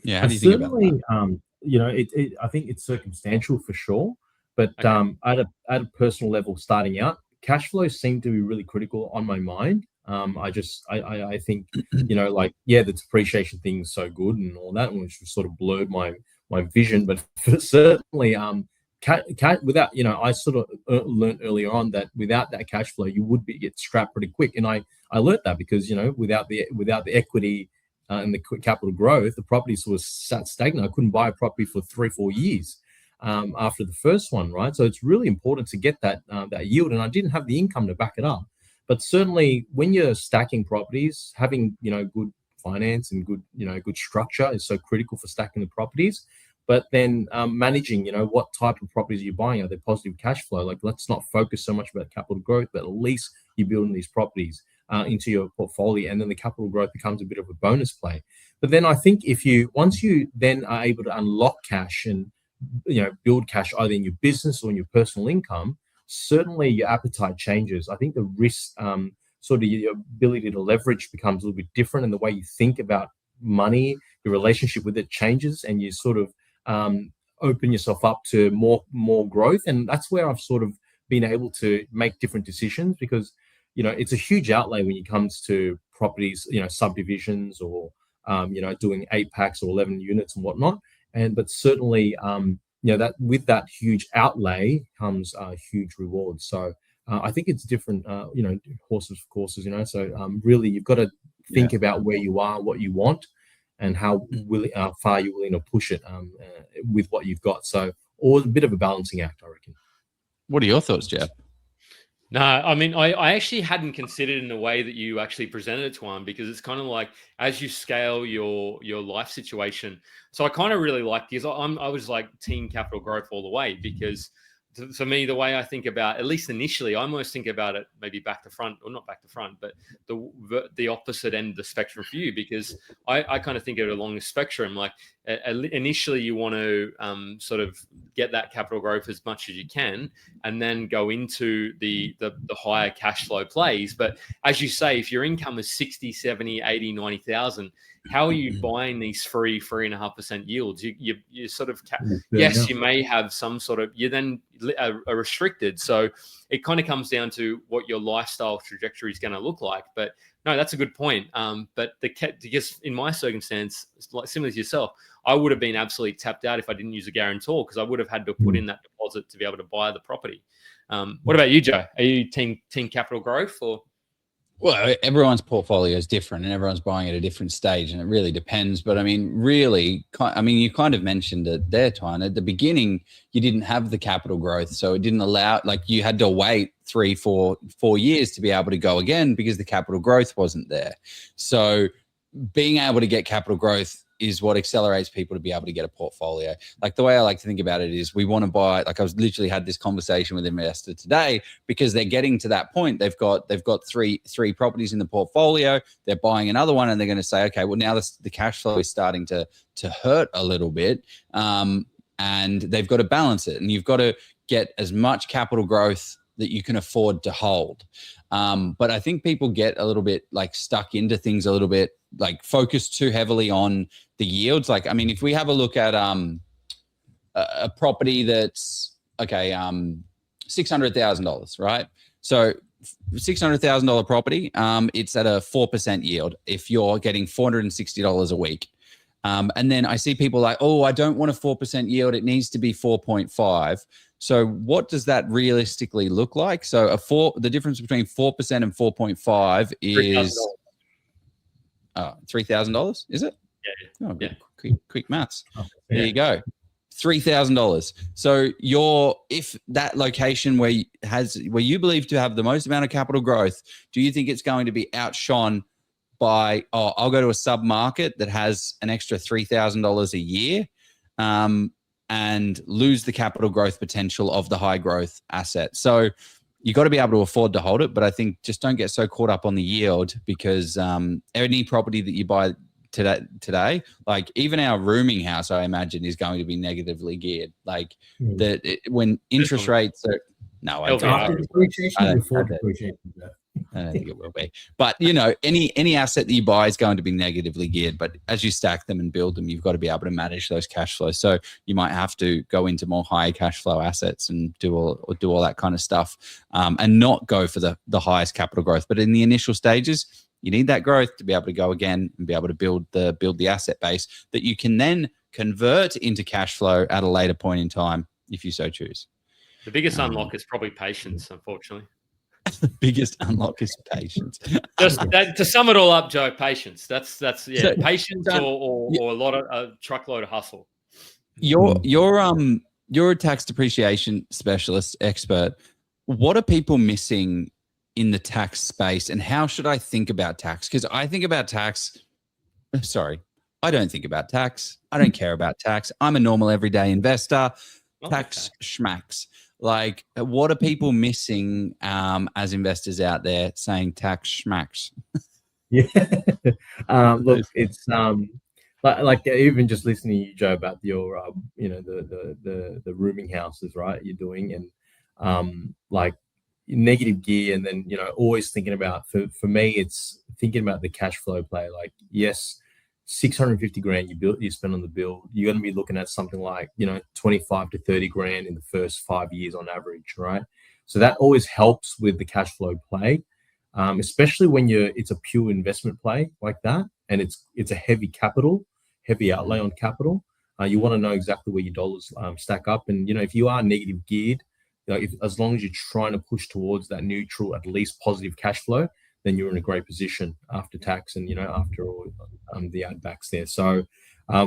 Yeah, how do you think about that? I think it's circumstantial for sure, but at a personal level, starting out, cash flow seemed to be really critical on my mind. I think the depreciation thing is so good and all that, which sort of blurred my vision, but certainly without, I sort of learned earlier on that without that cash flow, you would get strapped pretty quick. And I learned that because, without the equity and the capital growth, the property sort of sat stagnant. I couldn't buy a property for 3-4 years after the first one, right? So it's really important to get that yield. And I didn't have the income to back it up. But certainly when you're stacking properties, having, good finance and good structure is so critical for stacking the properties. But then managing, what type of properties are you buying? Are they positive cash flow? Like, let's not focus so much about capital growth, but at least you're building these properties into your portfolio, and then the capital growth becomes a bit of a bonus play. But then I think once you then are able to unlock cash and build cash either in your business or in your personal income, certainly your appetite changes. I think the risk, sort of your ability to leverage becomes a little bit different, and the way you think about money, your relationship with it changes, and you sort of open yourself up to more growth. And that's where I've sort of been able to make different decisions, because it's a huge outlay when it comes to properties, subdivisions, or doing 8 packs or 11 units and whatnot. But certainly that with that huge outlay comes huge rewards. So I think it's different, horses for courses, so really you've got to think about where you are, what you want, and how far you're willing to push it with what you've got. So, or a bit of a balancing act, I reckon. What are your thoughts, Jeff? No, I mean, I actually hadn't considered in the way that you actually presented it, Tuan, because it's kind of like as you scale your life situation. So I kind of really like, because I was like team capital growth all the way, because for me, the way I think about, at least initially, I almost think about it maybe back to front, or not back to front, but the opposite end of the spectrum for you, because I kind of think of it along the spectrum. Like initially, you want to sort of get that capital growth as much as you can, and then go into the higher cash flow plays. But as you say, if your income is 60, 70, 80, 90,000, how are you buying these 3.5% yields? You sort of, yes, you may have some sort of, you then are restricted. So it kind of comes down to what your lifestyle trajectory is going to look like. But no, that's a good point. But because in my circumstance, like similar to yourself, I would have been absolutely tapped out if I didn't use a guarantor, because I would have had to put in that deposit to be able to buy the property. What about you, Joe? Are you team capital growth or? Well, everyone's portfolio is different and everyone's buying at a different stage, and it really depends. But I mean, really, you kind of mentioned it there, Tuan. At the beginning, you didn't have the capital growth. So it didn't allow, like you had to wait 4 years to be able to go again because the capital growth wasn't there. So being able to get capital growth is what accelerates people to be able to get a portfolio. Like the way I like to think about it is we want to buy, like I was literally had this conversation with an investor today, because they're getting to that point. They've got three properties in the portfolio. They're buying another one, and they're going to say, okay, well now the cash flow is starting to hurt a little bit. And they've got to balance it, and you've got to get as much capital growth that you can afford to hold. But I think people get a little bit like stuck into things a little bit, like focus too heavily on the yields. Like, I mean, if we have a look at a property that's $600,000, right? So $600,000 property, it's at a 4% yield if you're getting $460 a week. And then I see people like, oh, I don't want a 4% yield. It needs to be 4.5. So what does that realistically look like? So the difference between 4% and 4.5 is $3,000, is it? Yeah. Oh, yeah. Quick maths. Oh, yeah. There you go. $3,000. So if that location where you believe to have the most amount of capital growth, do you think it's going to be outshone by, I'll go to a sub-market that has an extra $3,000 a year and lose the capital growth potential of the high growth asset? So you got to be able to afford to hold it. But I think just don't get so caught up on the yield, because any property that you buy today, like even our rooming house, I imagine is going to be negatively geared. Like when interest rates are, no, I don't think it will be. But any asset that you buy is going to be negatively geared. But as you stack them and build them, you've got to be able to manage those cash flows. So you might have to go into more high cash flow assets and do all that kind of stuff, and not go for the highest capital growth. But in the initial stages, you need that growth to be able to go again and be able to build the asset base that you can then convert into cash flow at a later point in time if you so choose. The biggest unlock is probably patience, unfortunately. The biggest unlock is patience. Just to sum it all up, Joe, patience. That's patience or a lot of a truckload of hustle. You're a tax depreciation specialist expert. What are people missing in the tax space, and how should I think about tax? Because I think about tax. Sorry, I don't think about tax. I don't care about tax. I'm a normal everyday investor. Tax schmacks. Like, what are people missing as investors out there saying tax schmacks? Yeah. Look, it's like even just listening to you, Joe, about your the rooming houses, right? You're doing, and like negative gear, and then always thinking about, for me, it's thinking about the cash flow play. Like, yes, 650 grand you spend on the build, you're going to be looking at something like 25 to 30 grand in the first 5 years on average, right? So that always helps with the cash flow play, especially when it's a pure investment play like that, and it's a heavy outlay on capital. You want to know exactly where your dollars stack up, and if you are negative geared, as long as you're trying to push towards that neutral, at least positive cash flow, then you're in a great position after tax and after all the add backs there. So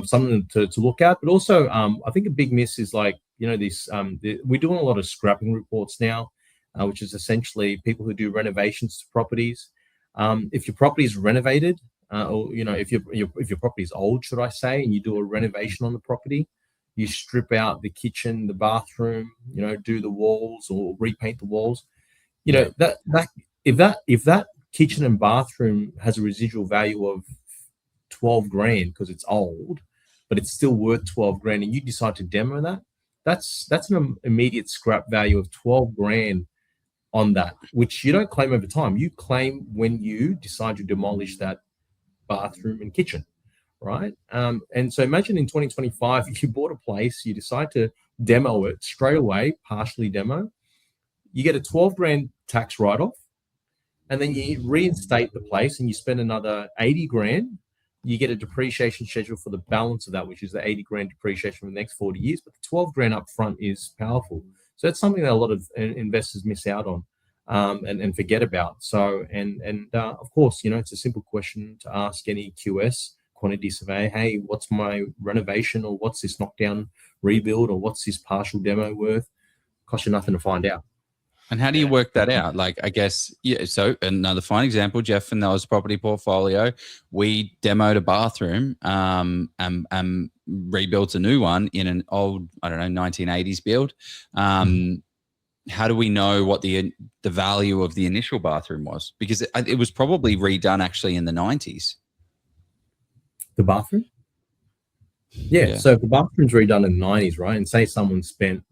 something to look at. But also, I think a big miss is like this. We're doing a lot of scrapping reports now, which is essentially people who do renovations to properties. If your property is renovated, or if your property is old, should I say, and you do a renovation on the property, you strip out the kitchen, the bathroom, do the walls or repaint the walls. That if that kitchen and bathroom has a residual value of 12 grand because it's old, but it's still worth 12 grand, and you decide to demo that, that's an immediate scrap value of 12 grand on that, which you don't claim over time. You claim when you decide to demolish that bathroom and kitchen, right? And so imagine in 2025, if you bought a place, you decide to demo it straight away, partially demo, you get a 12 grand tax write-off, and then you reinstate the place and you spend another 80 grand, you get a depreciation schedule for the balance of that, which is the 80 grand depreciation for the next 40 years. But the 12 grand up front is powerful. So that's something that a lot of investors miss out on and forget about. So, and of course, it's a simple question to ask any QS, quantity surveyor, hey, what's my renovation, or what's this knockdown rebuild, or what's this partial demo worth? Cost you nothing to find out. And how do you work that out? Like, I guess, yeah. So another fine example, Jeff and Noah's property portfolio, we demoed a bathroom and rebuilt a new one in an old, 1980s build. How do we know what the value of the initial bathroom was? Because it was probably redone actually in the 90s. The bathroom? Yeah. So if the bathroom's redone in the 90s, right? And say someone spent,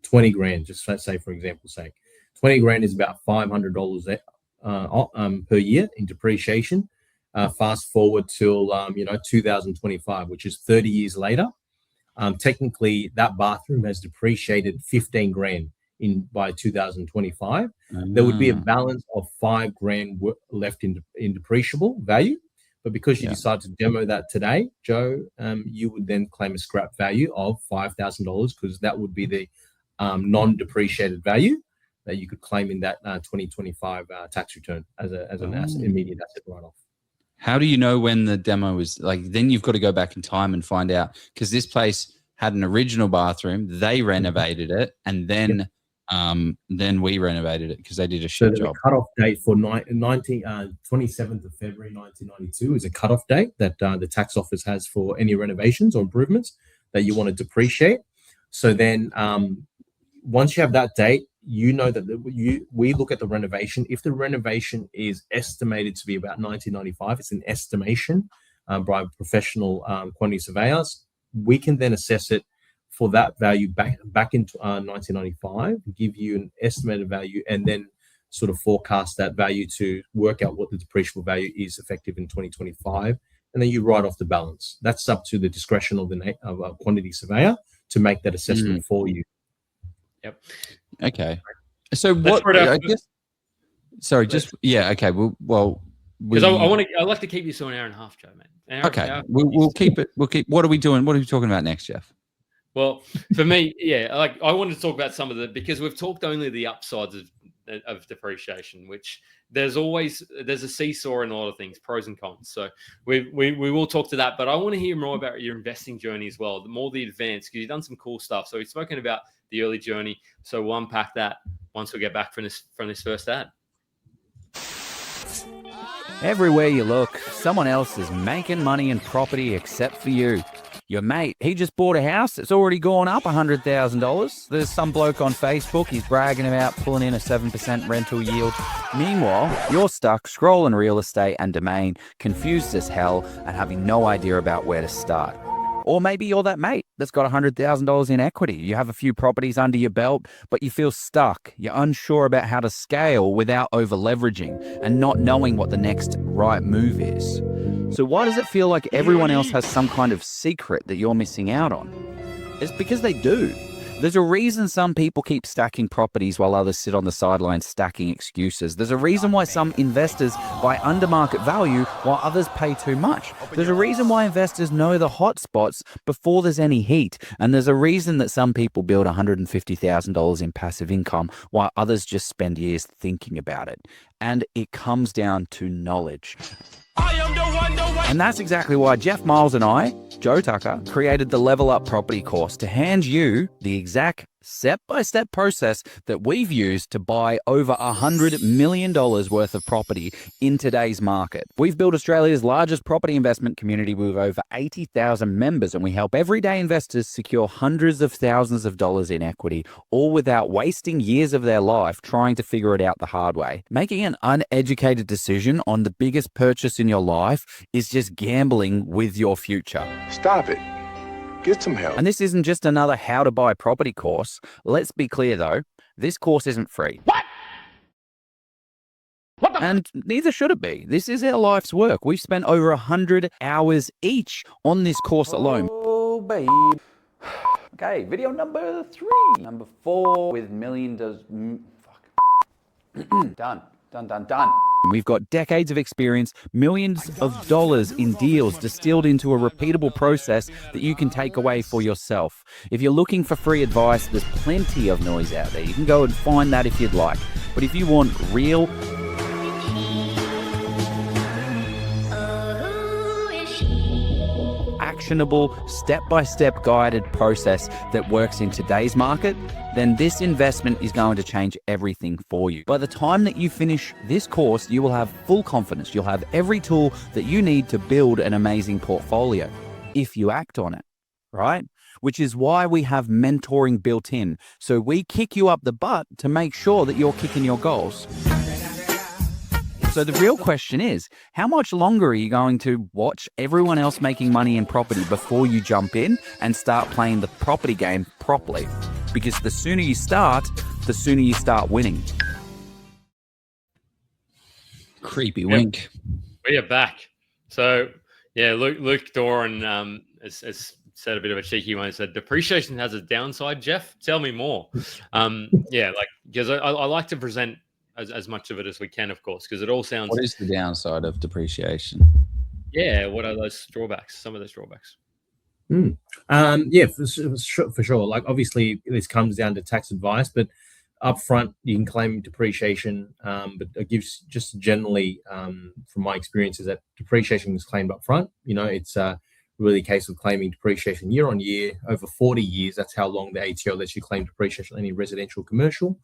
20 grand, just let's say for example's sake, 20 grand is about $500 per year in depreciation. Fast forward till 2025, which is 30 years later. Technically, that bathroom has depreciated 15 grand by 2025. There would be a balance of 5 grand left in depreciable value. But because you decide to demo that today, Joe, you would then claim a scrap value of $5,000, because that would be the non-depreciated value that you could claim in that 2025 tax return as an immediate asset write-off. How do you know when the demo is like? Then you've got to go back in time and find out, because this place had an original bathroom, they renovated it, and then we renovated it because they did a shit job. The cutoff date for 27th of February 1992 is a cutoff date that the tax office has for any renovations or improvements that you want to depreciate. So then once you have that date, that we look at the renovation. If the renovation is estimated to be about 1995, it's an estimation by professional quantity surveyors. We can then assess it for that value back into 1995, give you an estimated value, and then sort of forecast that value to work out what the depreciable value is effective in 2025, and then you write off the balance. That's up to the discretion of a quantity surveyor to make that assessment for you. Yep. Okay. So what? I guess. Sorry. Just yeah. Okay. Well. Because I like to keep this to an hour and a half, Joe, man. Okay. We'll keep it. What are we doing? What are we talking about next, Jeff? Well, for me, I wanted to talk about some of because we've talked only the upsides of depreciation, which there's a seesaw in a lot of things, pros and cons. So we will talk to that, but I want to hear more about your investing journey as well, the advanced, because you've done some cool stuff. So we've spoken about the early journey. So we'll unpack that once we get back from this first ad. Everywhere you look, someone else is making money in property except for you. Your mate, he just bought a house. It's already gone up $100,000. There's some bloke on Facebook, he's bragging about pulling in a 7% rental yield. Meanwhile, you're stuck scrolling real estate and domain, confused as hell and having no idea about where to start. Or maybe you're that mate that's got $100,000 in equity. You have a few properties under your belt, but you feel stuck. You're unsure about how to scale without over-leveraging and not knowing what the next right move is. So why does it feel like everyone else has some kind of secret that you're missing out on? It's because they do. There's a reason some people keep stacking properties while others sit on the sidelines stacking excuses. There's a reason why some investors buy under market value while others pay too much. There's a reason why investors know the hot spots before there's any heat. And there's a reason that some people build $150,000 in passive income while others just spend years thinking about it. And it comes down to knowledge. And that's exactly why Jeff Miles and I, Joe Tucker, created the Level Up Property course to hand you the exact step-by-step process that we've used to buy over $100 million worth of property in today's market. We've built Australia's largest property investment community with over 80,000 members, and we help everyday investors secure hundreds of thousands of dollars in equity, all without wasting years of their life trying to figure it out the hard way. Making an uneducated decision on the biggest purchase in your life is just gambling with your future. Stop it. Get some help. And this isn't just another how to buy property course. Let's be clear though, this course isn't free. What? And neither should it be. This is our life's work. We've spent over 100 hours each on this course alone. Oh, babe. Okay, video number 3. Number 4 with million does... Fuck. Done. We've got decades of experience, millions of dollars in deals distilled into a repeatable process that you can take away for yourself. If you're looking for free advice, there's plenty of noise out there. You can go and find that if you'd like. But if you want real, actionable, step-by-step guided process that works in today's market, then this investment is going to change everything for you. By the time that you finish this course, you will have full confidence. You'll have every tool that you need to build an amazing portfolio if you act on it, right? Which is why we have mentoring built in. So we kick you up the butt to make sure that you're kicking your goals. So the real question is, how much longer are you going to watch everyone else making money in property before you jump in and start playing the property game properly? Because the sooner you start, the sooner you start winning. Creepy wink. We are back. So, yeah, Luke Doran has said a bit of a cheeky one. He said, depreciation has a downside, Jeff. Tell me more. Because I like to present as much of it as we can, of course, because it all sounds... What is the downside of depreciation? Yeah, what are those drawbacks? Some of those drawbacks. Yeah, for sure. Like, obviously, this comes down to tax advice, but upfront, you can claim depreciation. But it gives just generally, from my experience, is that depreciation is claimed upfront. You know, it's really a case of claiming depreciation year on year, over 40 years. That's how long the ATO lets you claim depreciation on any residential commercial.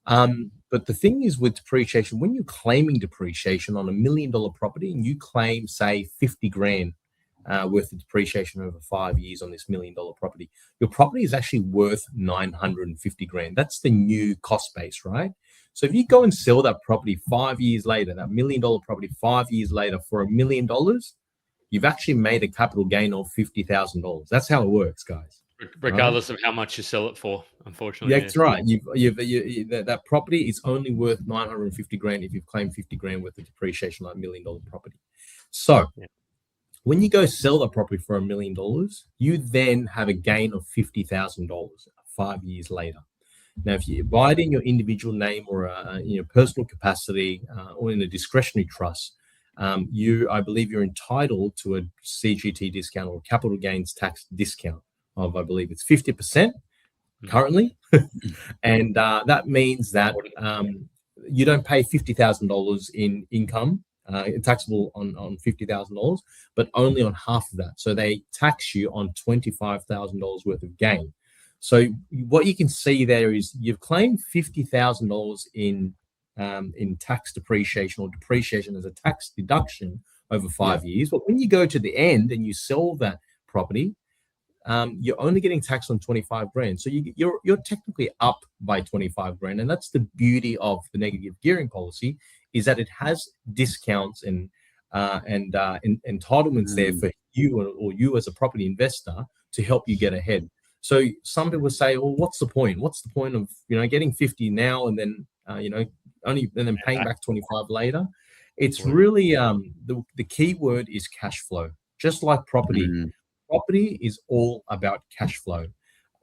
But the thing is with depreciation, when you're claiming depreciation on $1 million property and you claim, say, 50 grand worth of depreciation over 5 years on this $1 million property, your property is actually worth 950 grand. That's the new cost base, right? So if you go and sell that property 5 years later, that $1 million property 5 years later for $1 million, you've actually made a capital gain of $50,000. That's how it works, guys. Regardless of how much you sell it for, unfortunately. That's right. That property is only worth 950 grand if you've claimed 50 grand worth of depreciation, like $1 million property. So when you go sell the property for $1 million, you then have a gain of $50,000 5 years later. Now, if you buy it in your individual name or personal capacity or in a discretionary trust, I believe you're entitled to a CGT discount or capital gains tax discount of, I believe it's 50% currently. And that means that you don't pay $50,000 in income, taxable on $50,000, but only on half of that. So they tax you on $25,000 worth of gain. So what you can see there is you've claimed $50,000 in in tax depreciation or depreciation as a tax deduction over 5 years. But when you go to the end and you sell that property, you're only getting taxed on 25 grand. So you're technically up by 25 grand. And that's the beauty of the negative gearing policy, is that it has discounts and entitlements there for you or you as a property investor to help you get ahead. So some people say, well, what's the point? What's the point of, getting 50 now and then, only and then paying back 25 later? It's really the key word is cash flow. Just like property. Property is all about cash flow.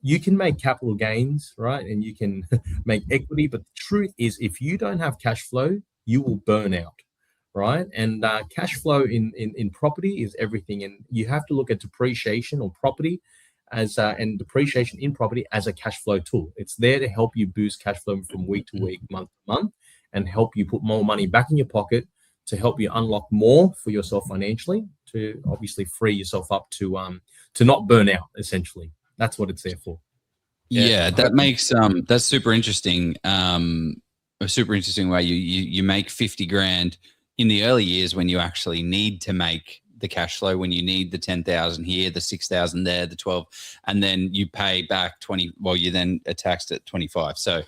You can make capital gains, right? And you can make equity, but the truth is, if you don't have cash flow, you will burn out, right? And cash flow in property is everything. And you have to look at depreciation or property and depreciation in property as a cash flow tool. It's there to help you boost cash flow from week to week, month to month, and help you put more money back in your pocket to help you unlock more for yourself financially, to obviously free yourself up to not burn out. Essentially, that's what it's there for. Yeah, that makes that's super interesting. A super interesting way you make 50 grand in the early years when you actually need to make the cash flow, when you need the 10,000 here, the 6,000 there, the 12, and then you pay back 20. Well, you then are taxed at 25. So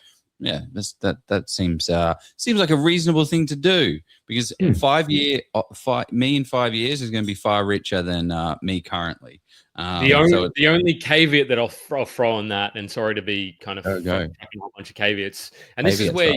yeah, that seems like a reasonable thing to do, because me in 5 years is going to be far richer than me currently. The only caveat that I'll throw on that, and sorry to be kind of a bunch of caveats, and this is where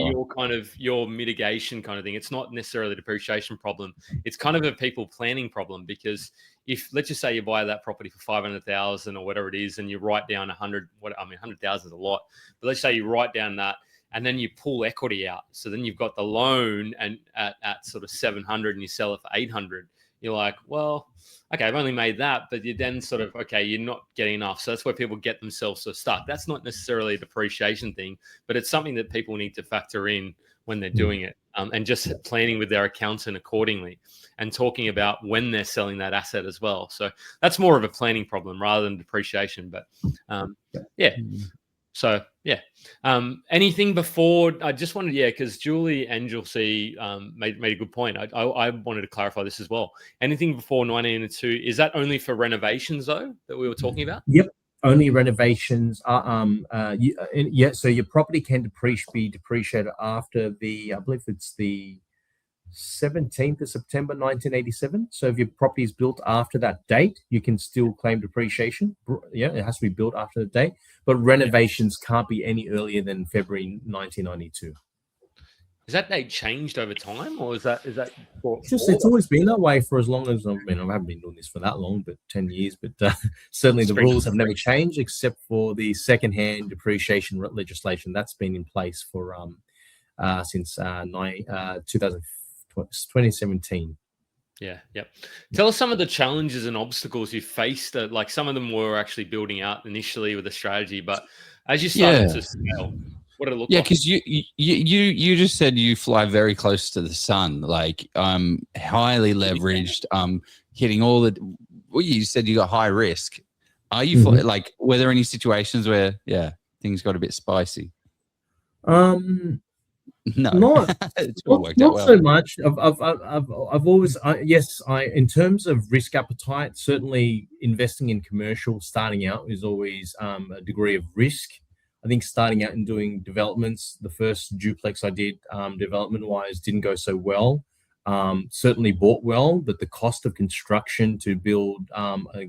your mitigation kind of thing. It's not necessarily a depreciation problem. It's kind of a people planning problem, because if, let's just say, you buy that property for 500,000 or whatever it is, and you write down 100,000 is a lot, but let's say you write down that, and then you pull equity out. So then you've got the loan and at sort of 700 and you sell it for 800. You're like, well, okay, I've only made that, but you then sort of, okay, you're not getting enough. So that's where people get themselves sort of stuck. That's not necessarily a depreciation thing, but it's something that people need to factor in when they're doing it, and just planning with their accountant accordingly, and talking about when they're selling that asset as well. So that's more of a planning problem rather than depreciation. But yeah. So yeah, anything before? I just wanted, because Julie and Julie made a good point. I wanted to clarify this as well. Anything before 1902, is that only for renovations though that we were talking about? Yep, only renovations. So your property can be depreciated after I believe it's the 17th of September 1987. So if your property is built after that date, you can still claim depreciation. Yeah, it has to be built after the date, but renovations can't be any earlier than February 1992. Has that date changed over time, or is that it's always been that way for as long as I haven't been doing this for that long, but 10 years. But certainly the rules have never changed, except for the second-hand depreciation legislation that's been in place for since 2017. Yeah. Yep. Tell us some of the challenges and obstacles you faced. Like some of them were actually building out initially with a strategy, but as you started to scale, what did it look like? Yeah, because you just said you fly very close to the sun, like highly leveraged, hitting all the. Well, you said you got high risk. Are you like? Were there any situations where things got a bit spicy? No, not so much. I've always in terms of risk appetite, certainly investing in commercial starting out is always a degree of risk. I think starting out and doing developments, the first duplex I did development wise didn't go so well. Certainly bought well, but the cost of construction to build a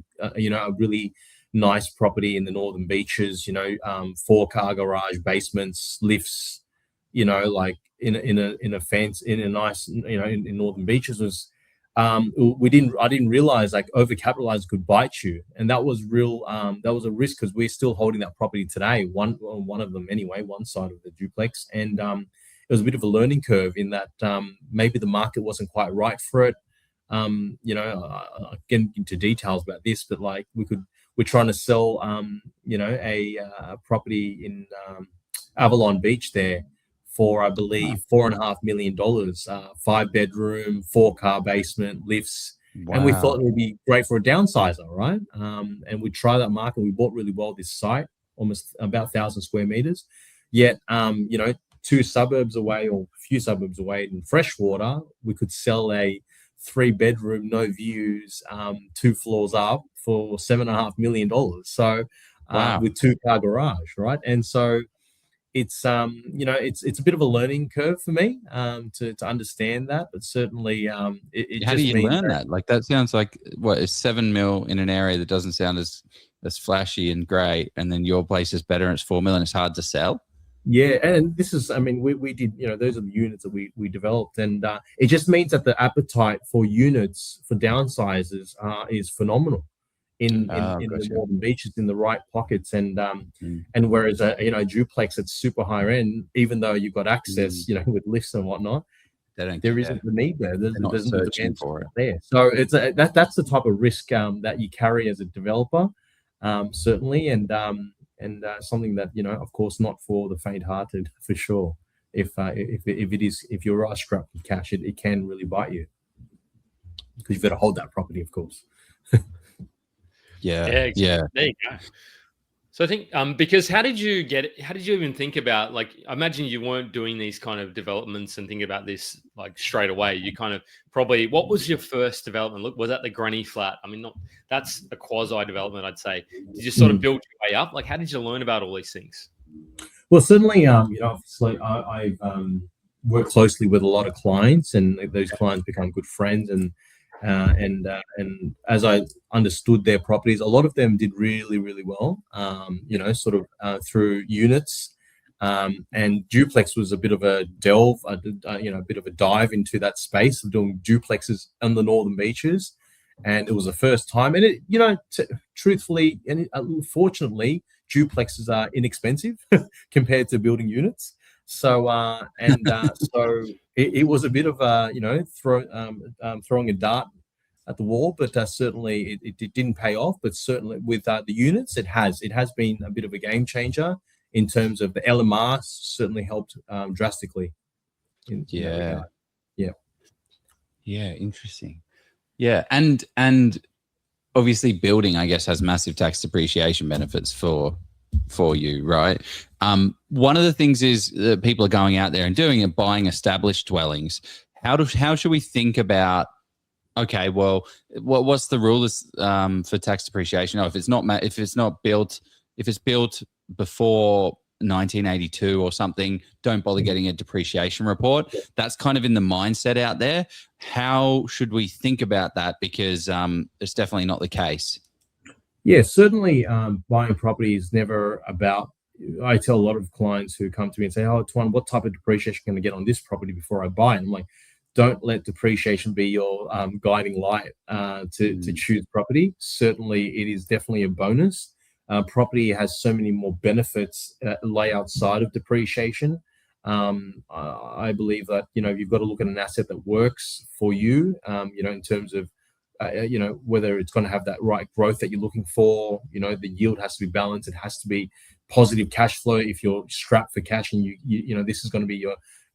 really nice property in the Northern Beaches, 4-car garage, basements, lifts, like in a fence in a nice, in Northern Beaches was, I didn't realize like overcapitalized could bite you, and that was real. That was a risk because we're still holding that property today. One of them anyway, one side of the duplex, and it was a bit of a learning curve in that maybe the market wasn't quite right for it. I'll get into details about this, but like we're trying to sell a property in Avalon Beach there for, I believe, $4.5 million, 5-bedroom, 4-car basement, lifts. Wow. And we thought it would be great for a downsizer, right? And we tried that market. We bought really well this site, almost about 1,000 square meters. Yet, 2 suburbs away or a few suburbs away in Freshwater, we could sell a 3-bedroom, no views, 2 floors up for $7.5 million. So Wow. with 2-car garage, right? And so it's it's a bit of a learning curve for me to understand that, but certainly it How do just you means learn that? Like that sounds like what is 7 mil in an area that doesn't sound as flashy and great, and then your place is better and it's 4 million. It's hard to sell. Yeah, and this is, I mean, we did, those are the units that we developed, and it just means that the appetite for units for downsizes is phenomenal in the Gotcha. northern beaches, in the right pockets, and Mm. and whereas a duplex that's super higher end, even though you've got access, with lifts and whatnot, They don't there care. isn't the need there. They're not The searching demand's for it. not there. So it's that's the type of risk that you carry as a developer, certainly, and something that of course, not for the faint-hearted, for sure. If you're strapped with cash, it can really bite you, because you've got to hold that property, of course. Yeah. Exactly. Yeah. There you go. So I think because how did you even think about, like, I imagine you weren't doing these kind of developments and thinking about this like straight away. You kind of probably, what was your first development? Look, was that the granny flat? I mean, that's a quasi development, I'd say. Did you sort of build your way up? Like, how did you learn about all these things? Well, certainly, obviously, I've worked closely with a lot of clients, and those clients become good friends. And as I understood their properties, a lot of them did really, really well. Through units, and duplex was a bit of a delve, a bit of a dive into that space of doing duplexes on the northern beaches, and it was the first time. And truthfully and fortunately, duplexes are inexpensive compared to building units. So so it was a bit of a throwing a dart at the wall, but certainly it didn't pay off. But certainly with the units, it has been a bit of a game changer in terms of the LMR. Certainly helped drastically in that regard. Yeah, interesting. Yeah, and obviously building, I guess, has massive tax depreciation benefits for you, right? One of the things is that people are going out there and doing it, buying established dwellings. How should we think about? Okay, well, what's the rule for tax depreciation? If it's built before 1982 or something, don't bother getting a depreciation report. That's kind of in the mindset out there. How should we think about that? Because it's definitely not the case. Yeah, certainly, buying property is never about. I tell a lot of clients who come to me and say, "Oh, Tuan, what type of depreciation can I get on this property before I buy it?" And I'm like, don't let depreciation be your guiding light to choose property. Certainly, it is definitely a bonus. Property has so many more benefits lay outside of depreciation. I believe that you've got to look at an asset that works for you. In terms of whether it's going to have that right growth that you're looking for. The yield has to be balanced. It has to be positive cash flow. If you're strapped for cash and you this is going to be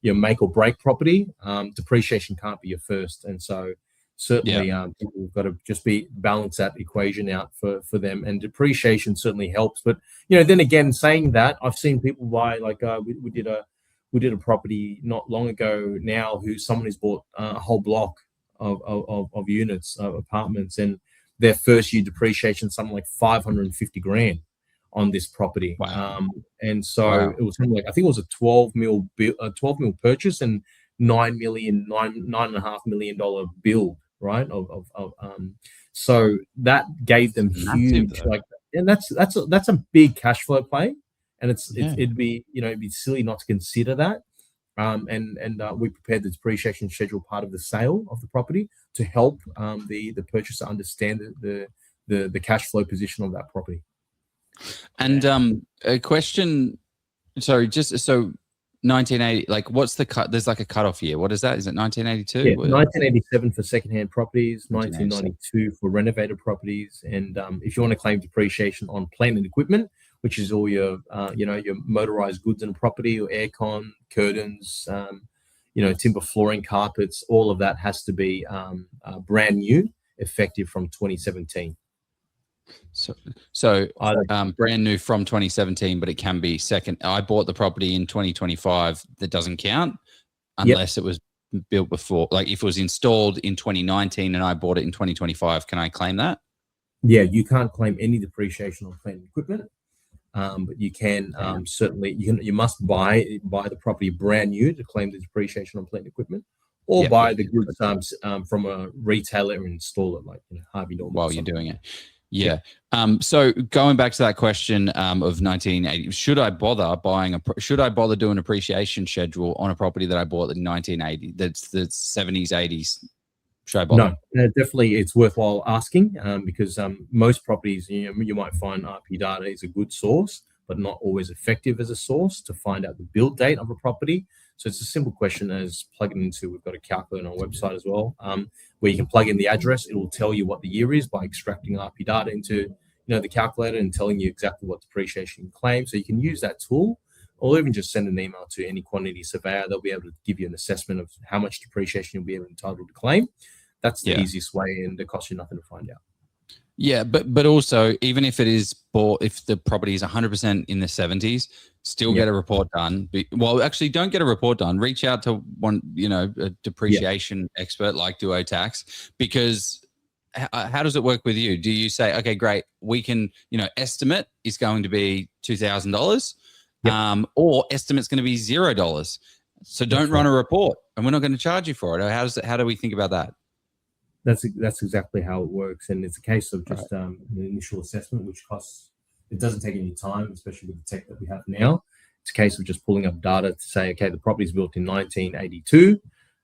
your make or break property, depreciation can't be your first. And so certainly people have got to just balance that equation out for them, and depreciation certainly helps. But then again, saying that, I've seen people buy, like we did a property not long ago now, someone has bought a whole block of units, of apartments, and their first year depreciation something like 550 grand on this property. Wow. And so it was something like, I think it was a 12 mil purchase and $9.5 million build, right? So that gave them huge, and that's a big cash flow play, and it'd be silly not to consider that. And we prepared the depreciation schedule part of the sale of the property to help the purchaser understand the cash flow position of that property. And a question, sorry, just so 1980, like what's the cut? There's like a cutoff year. What is that? Is it 1982? Yeah, 1987 for secondhand properties, 1992 for renovated properties, and if you want to claim depreciation on plant and equipment, which is all your your motorized goods in a property, or aircon, curtains, timber flooring, carpets, all of that has to be brand new, effective from 2017. So brand new from 2017, but it can be second. I bought the property in 2025. That doesn't count unless it was built before. Like if it was installed in 2019 and I bought it in 2025, can I claim that? Yeah, you can't claim any depreciation on plant and equipment, but you can certainly you must buy the property brand new to claim the depreciation on plant and equipment, or buy the goods from a retailer and install it, like Harvey Norman. While you're doing it. Yeah. So going back to that question of 1980, should I bother doing an appreciation schedule on a property that I bought in 1980? That's the 70s, 80s. Should I bother? No, definitely it's worthwhile asking because most properties, you might find RP data is a good source, but not always effective as a source to find out the build date of a property. So it's a simple question as plugging into, we've got a calculator on our website as well, where you can plug in the address. It will tell you what the year is by extracting RP data into the calculator and telling you exactly what depreciation you claim. So you can use that tool, or even just send an email to any quantity surveyor. They'll be able to give you an assessment of how much depreciation you'll be entitled to claim. That's the easiest way, and it costs you nothing to find out. Yeah, but also, even if it is bought, if the property is 100% in the 70s, still get a report done. Well, actually, don't get a report done. Reach out to one, a depreciation expert like Duo Tax, because how does it work with you? Do you say, okay, great, we can, estimate is going to be $2,000, or estimate's going to be $0. So don't run a report, and we're not going to charge you for it. Or how do we think about that? That's exactly how it works, and it's a case of just an initial assessment, which costs. It doesn't take any time, especially with the tech that we have now. It's a case of just pulling up data to say, okay, the property is built in 1982,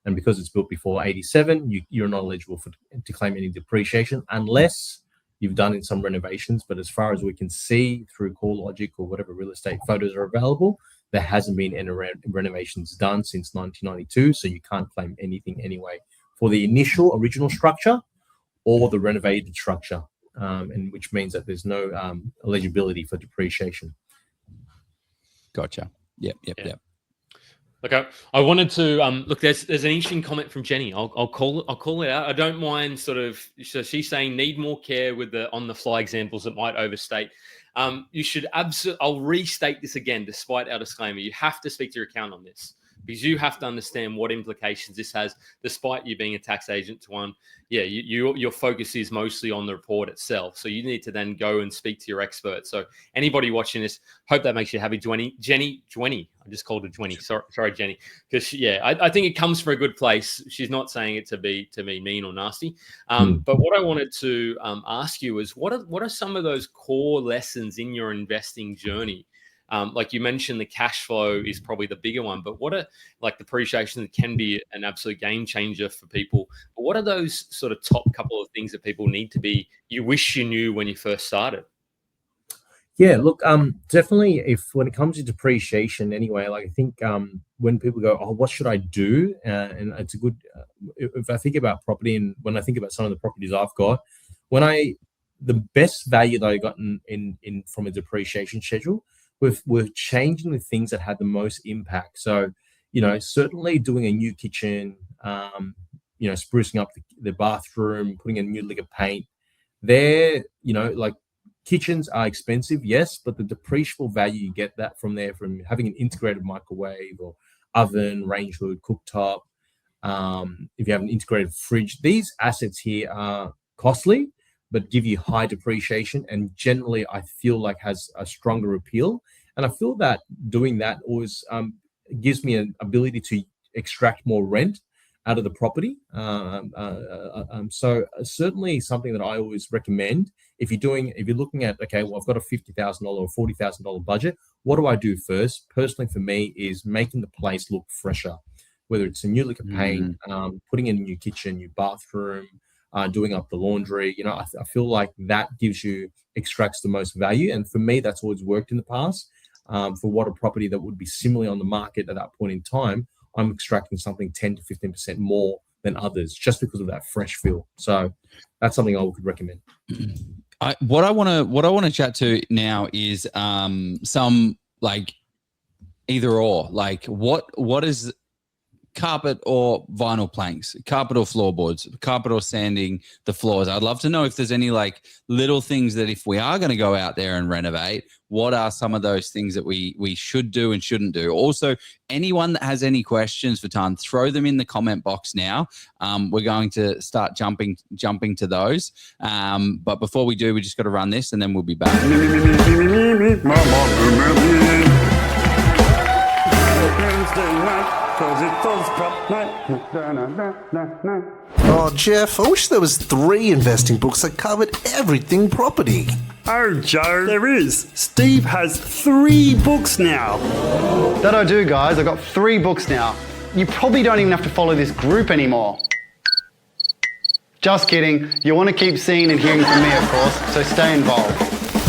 and because it's built before 87, you're not eligible to claim any depreciation unless you've done in some renovations. But as far as we can see through CoreLogic or whatever real estate photos are available, there hasn't been any renovations done since 1992, so you can't claim anything anyway for the original structure or the renovated structure, and which means that there's no eligibility for depreciation. Gotcha. Yep. Okay, I wanted to look. There's an interesting comment from Jenny. I'll call it out. I don't mind so she's saying need more care with the on the fly examples that might overstate. You should I'll restate this again, despite our disclaimer. You have to speak to your accountant on this, because you have to understand what implications this has, despite you being a tax agent. Your focus is mostly on the report itself. So you need to then go and speak to your expert. So anybody watching this, hope that makes you happy. Jenny, I just called her Jenny. Sorry, Jenny. Because I think it comes from a good place. She's not saying it to be mean or nasty. But what I wanted to ask you is, what are some of those core lessons in your investing journey? Like you mentioned, the cash flow is probably the bigger one, but what are depreciation that can be an absolute game changer for people? But what are those sort of top couple of things that people need to be, you wish you knew when you first started? Yeah, look, definitely when it comes to depreciation anyway, I think when people go, oh, what should I do? And it's a good, if I think about property and when I think about some of the properties I've got, the best value that I got in from a depreciation schedule, we're changing the things that had the most impact. So, certainly doing a new kitchen, sprucing up the bathroom, putting in a new lick of paint. Kitchens are expensive, yes, but the depreciable value you get that from having an integrated microwave or oven, range hood, cooktop. If you have an integrated fridge, these assets here are costly, but give you high depreciation, and generally I feel like has a stronger appeal. And I feel that doing that always gives me an ability to extract more rent out of the property. So certainly something that I always recommend if you're looking at, okay, well, I've got a $50,000 or $40,000 budget. What do I do first? Personally, for me, is making the place look fresher, whether it's a new lick of paint, putting in a new kitchen, new bathroom, doing up the laundry. I feel like that extracts the most value. And for me, that's always worked in the past. For what a property that would be similarly on the market at that point in time, I'm extracting something 10 to 15% more than others just because of that fresh feel. So that's something I would recommend. What I want to chat to now is some either or, what is carpet or vinyl planks, carpet or floorboards, carpet or sanding the floors. I'd love to know if there's any like little things that if we are going to go out there and renovate, what are some of those things that we should do and shouldn't do? Also, anyone that has any questions for Tuan, throw them in the comment box now. We're going to start jumping to those. But before we do, we just got to run this and then we'll be back. Oh, Jeff, I wish there was 3 investing books that covered everything property. Oh, Joe, there is. Steve has 3 books now. That I do, guys. I've got 3 books now. You probably don't even have to follow this group anymore. Just kidding. You want to keep seeing and hearing from me, of course, so stay involved.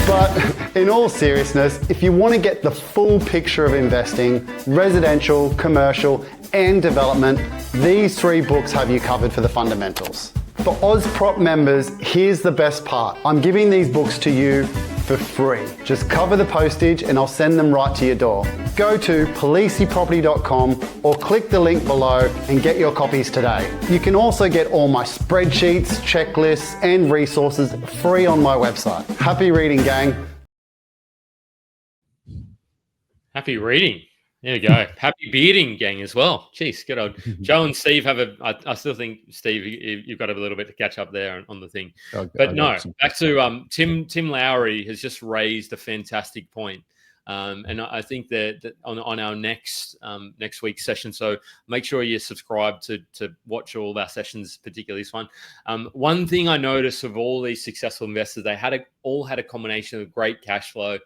But in all seriousness, if you want to get the full picture of investing, residential, commercial, and development, these 3 books have you covered for the fundamentals. For AusProp members, here's the best part. I'm giving these books to you for free. Just cover the postage and I'll send them right to your door. Go to policeyproperty.com or click the link below and get your copies today. You can also get all my spreadsheets, checklists, and resources free on my website. Happy reading, gang. Happy reading. There we go. Happy bearding, gang, as well. Jeez, good old Joe and Steve have I still think, Steve, you've got a little bit to catch up there on the thing. But no, back to Tim Lowry has just raised a fantastic point. And I think that on our next week's session, so make sure you subscribe to watch all of our sessions, particularly this one. One thing I noticed of all these successful investors, they all had a combination of great cash flow.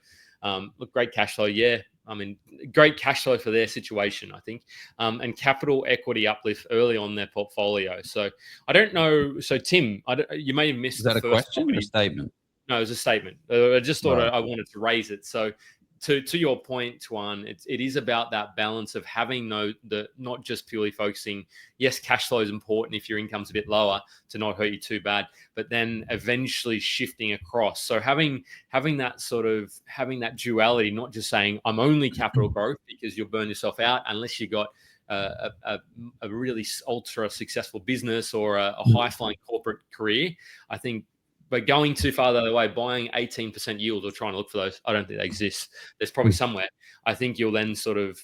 Great cash flow, yeah. I mean, great cash flow for their situation, I think, and capital equity uplift early on their portfolio. So I don't know. So Tim, you may have missed. Is that a question or a statement? No, it was a statement. I just thought I wanted to raise it. So to your point, Tuan, it is about that balance of having not just purely focusing. Yes, cash flow is important if your income's a bit lower to not hurt you too bad, but then eventually shifting across. So having that duality, not just saying I'm only capital growth because you'll burn yourself out unless you got a really ultra successful business or a high flying corporate career. I think. But going too far the other way, buying 18% yield or trying to look for those, I don't think they exist. There's probably somewhere. I think you'll then sort of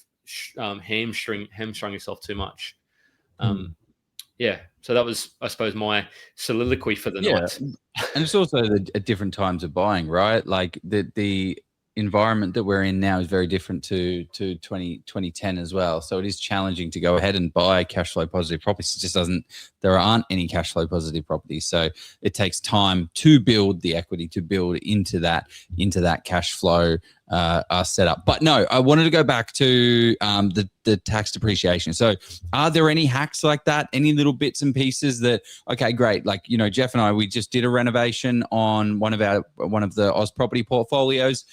hamstring yourself too much. Yeah. So that was, I suppose, my soliloquy for the night. And it's also at different times of buying, right? Like the environment that we're in now is very different to 2010 as well. So it is challenging to go ahead and buy cash flow positive properties. It just there aren't any cash flow positive properties. So it takes time to build the equity, to build into that cash flow setup. But no, I wanted to go back to the tax depreciation. So are there any hacks like that? Any little bits and pieces that, okay, great. Like, Jeff and I, we just did a renovation on one of the Oz property portfolios.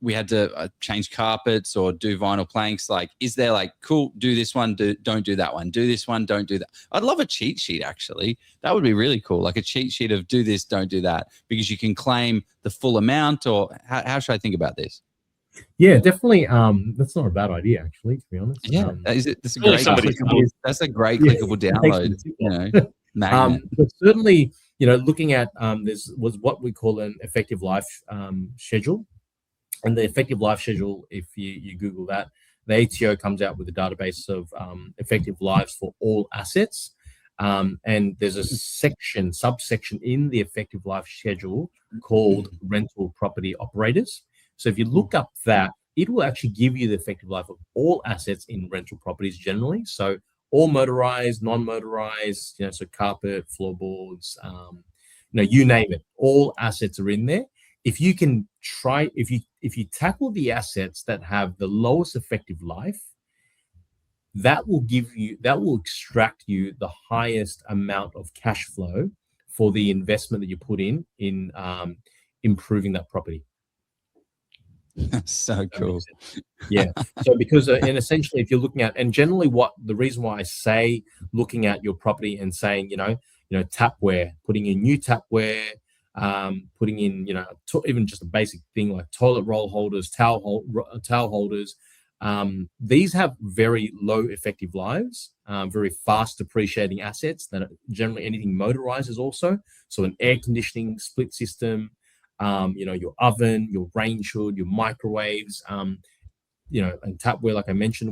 We had to change carpets or do vinyl planks. Like, is there like, cool, do this one, don't do that one, do this one, don't do that. I'd love a cheat sheet, actually. That would be really cool. Like a cheat sheet of do this, don't do that, because you can claim the full amount. Or how should I think about this? Yeah, definitely. That's not a bad idea, actually, to be honest. Yeah, that's a great clickable download. But certainly, looking at this was what we call an effective life schedule. And the effective life schedule, if you Google that, the ATO comes out with a database of effective lives for all assets. And there's a subsection in the effective life schedule called rental property operators. So if you look up that, it will actually give you the effective life of all assets in rental properties generally. So all motorized, non-motorized, so carpet, floorboards, you name it, all assets are in there. If you can if you tackle the assets that have the lowest effective life, that will extract you the highest amount of cash flow for the investment that you put in improving that property. That's so cool. Yeah. So because and essentially, if you're looking at, and generally, the reason why I say looking at your property and saying, tapware, putting in new tapware, putting in, even just a basic thing like toilet roll holders, towel holders, These have very low effective lives, very fast depreciating assets that are generally anything motorized is also. So an air conditioning split system, your oven, your range hood, your microwaves, and tapware, like I mentioned,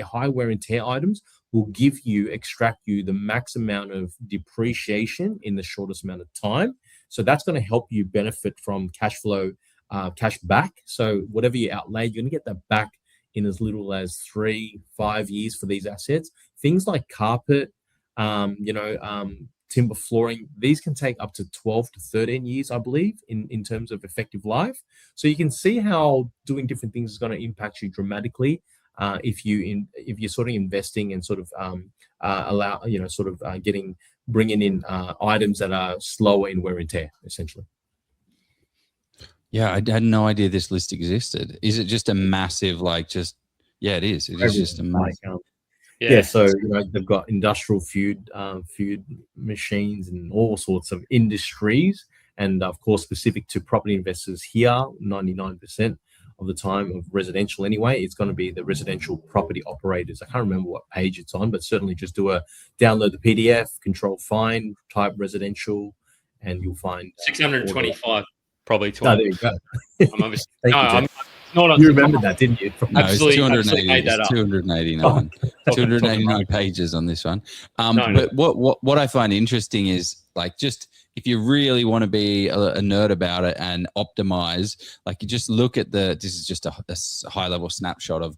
high wear and tear items will extract you the max amount of depreciation in the shortest amount of time. So that's going to help you benefit from cash flow, cash back. So whatever you outlay, you're going to get that back in as little as 3-5 years for these assets. Things like carpet, timber flooring, these can take up to 12 to 13 years, I believe, in terms of effective life. So you can see how doing different things is going to impact you dramatically if you're sort of investing and sort of bringing in items that are slower in wear and tear, essentially. Yeah, I had no idea this list existed. Is it just a massive, it is. It is just a massive. So they've got industrial food machines and all sorts of industries, and of course specific to property investors here, 99% of the time of residential anyway, it's going to be the residential property operators. I can't remember what page it's on, but certainly just download the PDF, control find, type residential, and you'll find 625 probably. There you go. I'm obviously I'm not on. You remembered that, didn't you? Absolutely, 280, made that up. 289. 289 pages on this one. But what I find interesting is just if you really want to be a nerd about it and optimize, you just look at this is just a high level snapshot of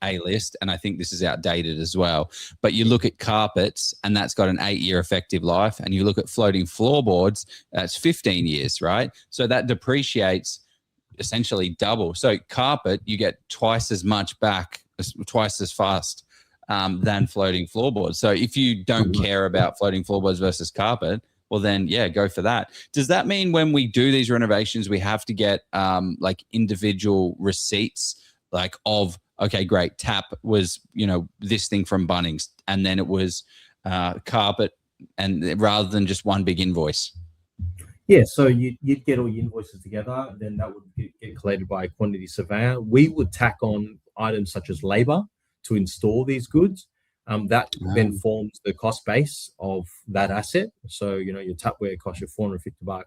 a list. And I think this is outdated as well, but you look at carpets and that's got an 8-year effective life. And you look at floating floorboards, that's 15 years, right? So that depreciates essentially double. So carpet, you get twice as much back, twice as fast than floating floorboards. So if you don't care about floating floorboards versus carpet, well then, go for that. Does that mean when we do these renovations, we have to get individual receipts of, okay, great, tap was, this thing from Bunnings, and then it was carpet, and rather than just one big invoice? Yeah, so you'd get all your invoices together, then that would get collated by a quantity surveyor. We would tack on items such as labor to install these goods. That then forms the cost base of that asset. So, your tapware costs you $450,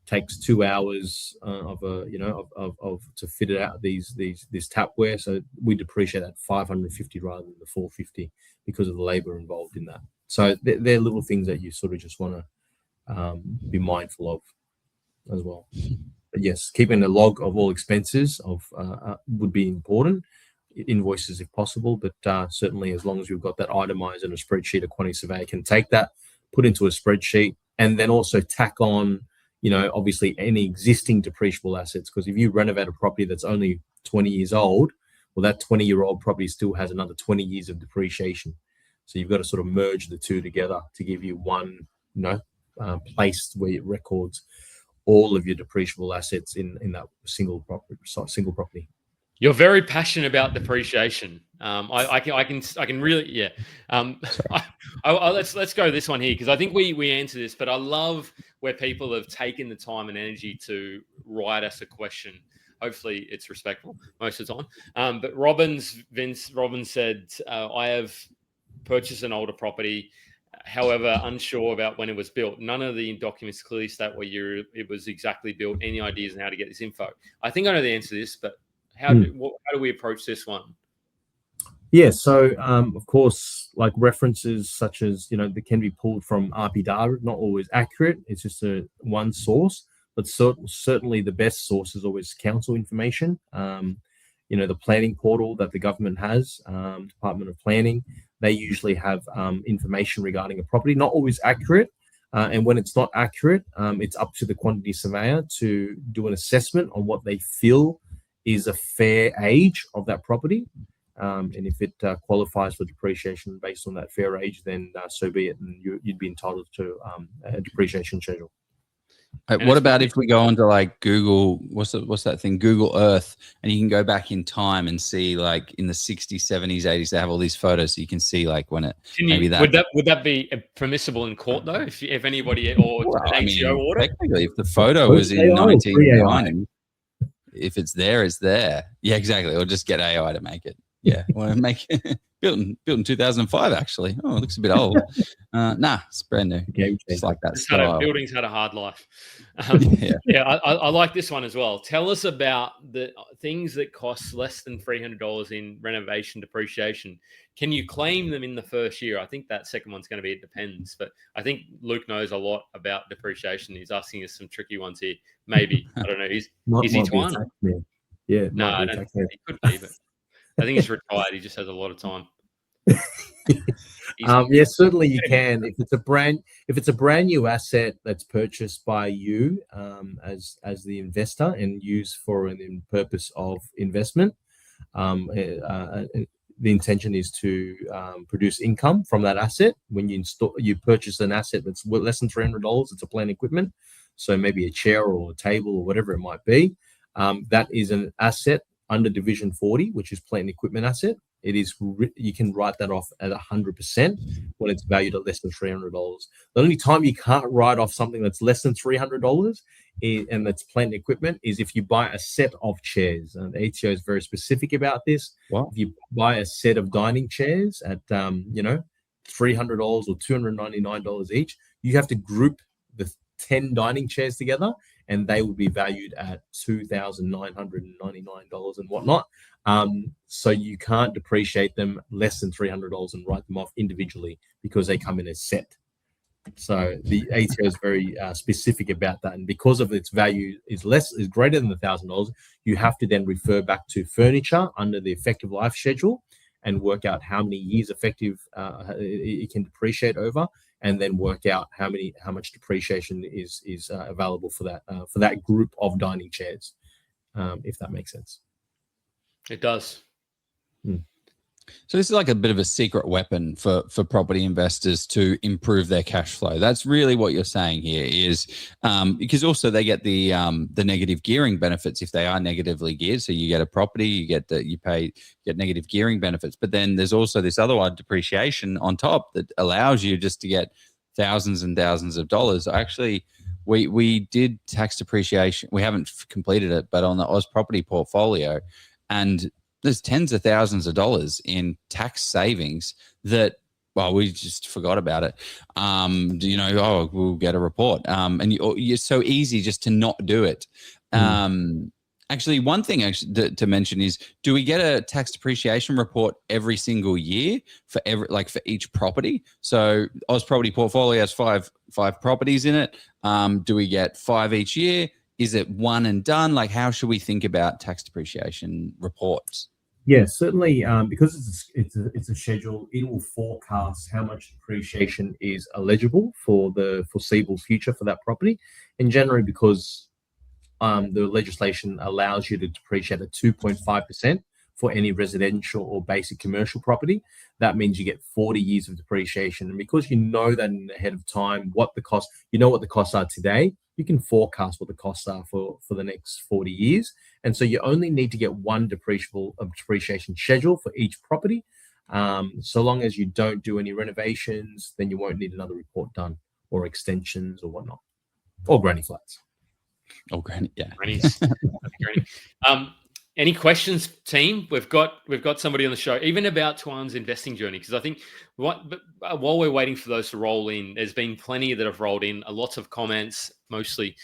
takes 2 hours to fit it out, this tapware. So we depreciate that $550 rather than the $450 because of the labor involved in that. So they're little things that you sort of just want to be mindful of as well. But yes, keeping a log of all expenses would be important. Invoices if possible, but certainly as long as you've got that itemized in a spreadsheet, a quantity surveyor can take that, put into a spreadsheet, and then also tack on, obviously any existing depreciable assets. Because if you renovate a property that's only 20 years old, well, that 20-year-old property still has another 20 years of depreciation. So you've got to sort of merge the two together to give you one, place where it records all of your depreciable assets in that single property. You're very passionate about depreciation. I can really, let's go this one here because I think we answer this, but I love where people have taken the time and energy to write us a question. Hopefully it's respectful most of the time. But Robin said, I have purchased an older property, however, unsure about when it was built. None of the documents clearly state what year it was exactly built. Any ideas on how to get this info? I think I know the answer to this, but how do we approach this one? Yeah, so of course, references such as that can be pulled from RP data, not always accurate. It's just one source, but certainly the best source is always council information. The planning portal that the government has, Department of Planning, they usually have information regarding a property, not always accurate. And when it's not accurate, it's up to the quantity surveyor to do an assessment on what they feel is a fair age of that property. And if it qualifies for depreciation based on that fair age, then so be it. And you'd be entitled to a depreciation schedule. What about if we go onto Google, what's that thing? Google Earth, and you can go back in time and see in the 60s, 70s, 80s, they have all these photos, so you can see when it would that be permissible in court though? If anybody or ATO order? Technically, if the photo was in 1990. if it's there, it's there. Yeah, exactly. Or just get AI to make it. Yeah, well, make it built in 2005. Actually, oh, it looks a bit old. Nah, it's brand new. Just like that style. Buildings had a hard life. Yeah. I like this one as well. Tell us about the things that cost less than $300 in renovation depreciation. Can you claim them in the first year? I think that second one's going to be it depends. But I think Luke knows a lot about depreciation. He's asking us some tricky ones here. Maybe. I don't know. Is he Tuan? Yeah. No, I don't think he could be, but I think he's retired. He just has a lot of time. Yes, certainly you can. If it's a brand new asset that's purchased by you as the investor and used for an purpose of investment, the intention is to produce income from that asset. When you purchase an asset that's less than $300, it's a plant equipment. So maybe a chair or a table or whatever it might be. That is an asset under Division 40, which is plant and equipment asset. It is you can write that off at 100% when it's valued at less than $300. The only time you can't write off something that's less than $300 and that's plant and equipment is if you buy a set of chairs. And the ATO is very specific about this. Wow. If you buy a set of dining chairs at $300 or $299 each, you have to group the 10 dining chairs together, and they will be valued at $2,999 and whatnot. So you can't depreciate them less than $300 and write them off individually because they come in a set. So the ATO is very specific about that, and because of its value is greater than $1,000, you have to then refer back to furniture under the effective life schedule and work out how many years effective it can depreciate over, and then work out how much depreciation is available for that group of dining chairs, if that makes sense. It does. So this is like a bit of a secret weapon for property investors to improve their cash flow. That's really what you're saying here is because also they get the negative gearing benefits if they are negatively geared. So you get a property, you get negative gearing benefits, but then there's also this other one, depreciation on top, that allows you just to get thousands and thousands of dollars. Actually, we did tax depreciation. We haven't completed it, but on the Oz property portfolio, and there's tens of thousands of dollars in tax savings that, well, we just forgot about it. We'll get a report. And you're so easy just to not do it. Actually, one thing to mention is, do we get a tax depreciation report every single year for each property? So Oz property portfolio has five properties in it. Do we get 5 each year? Is it one and done? Like, how should we think about tax depreciation reports? Yeah, certainly. Because it's a schedule, it will forecast how much depreciation is eligible for the foreseeable future for that property. And generally, because the legislation allows you to depreciate at 2.5% for any residential or basic commercial property, that means you get 40 years of depreciation. And because you know that ahead of time, what the costs are today, you can forecast what the costs are for the next 40 years. And so you only need to get one depreciation schedule for each property. So long as you don't do any renovations, then you won't need another report done, or extensions or whatnot, or granny flats. Oh, granny, yeah. Grannies. Granny. Any questions, team? We've got somebody on the show, even about Tuan's investing journey, because I think while we're waiting for those to roll in, there's been plenty that have rolled in, lots of comments, mostly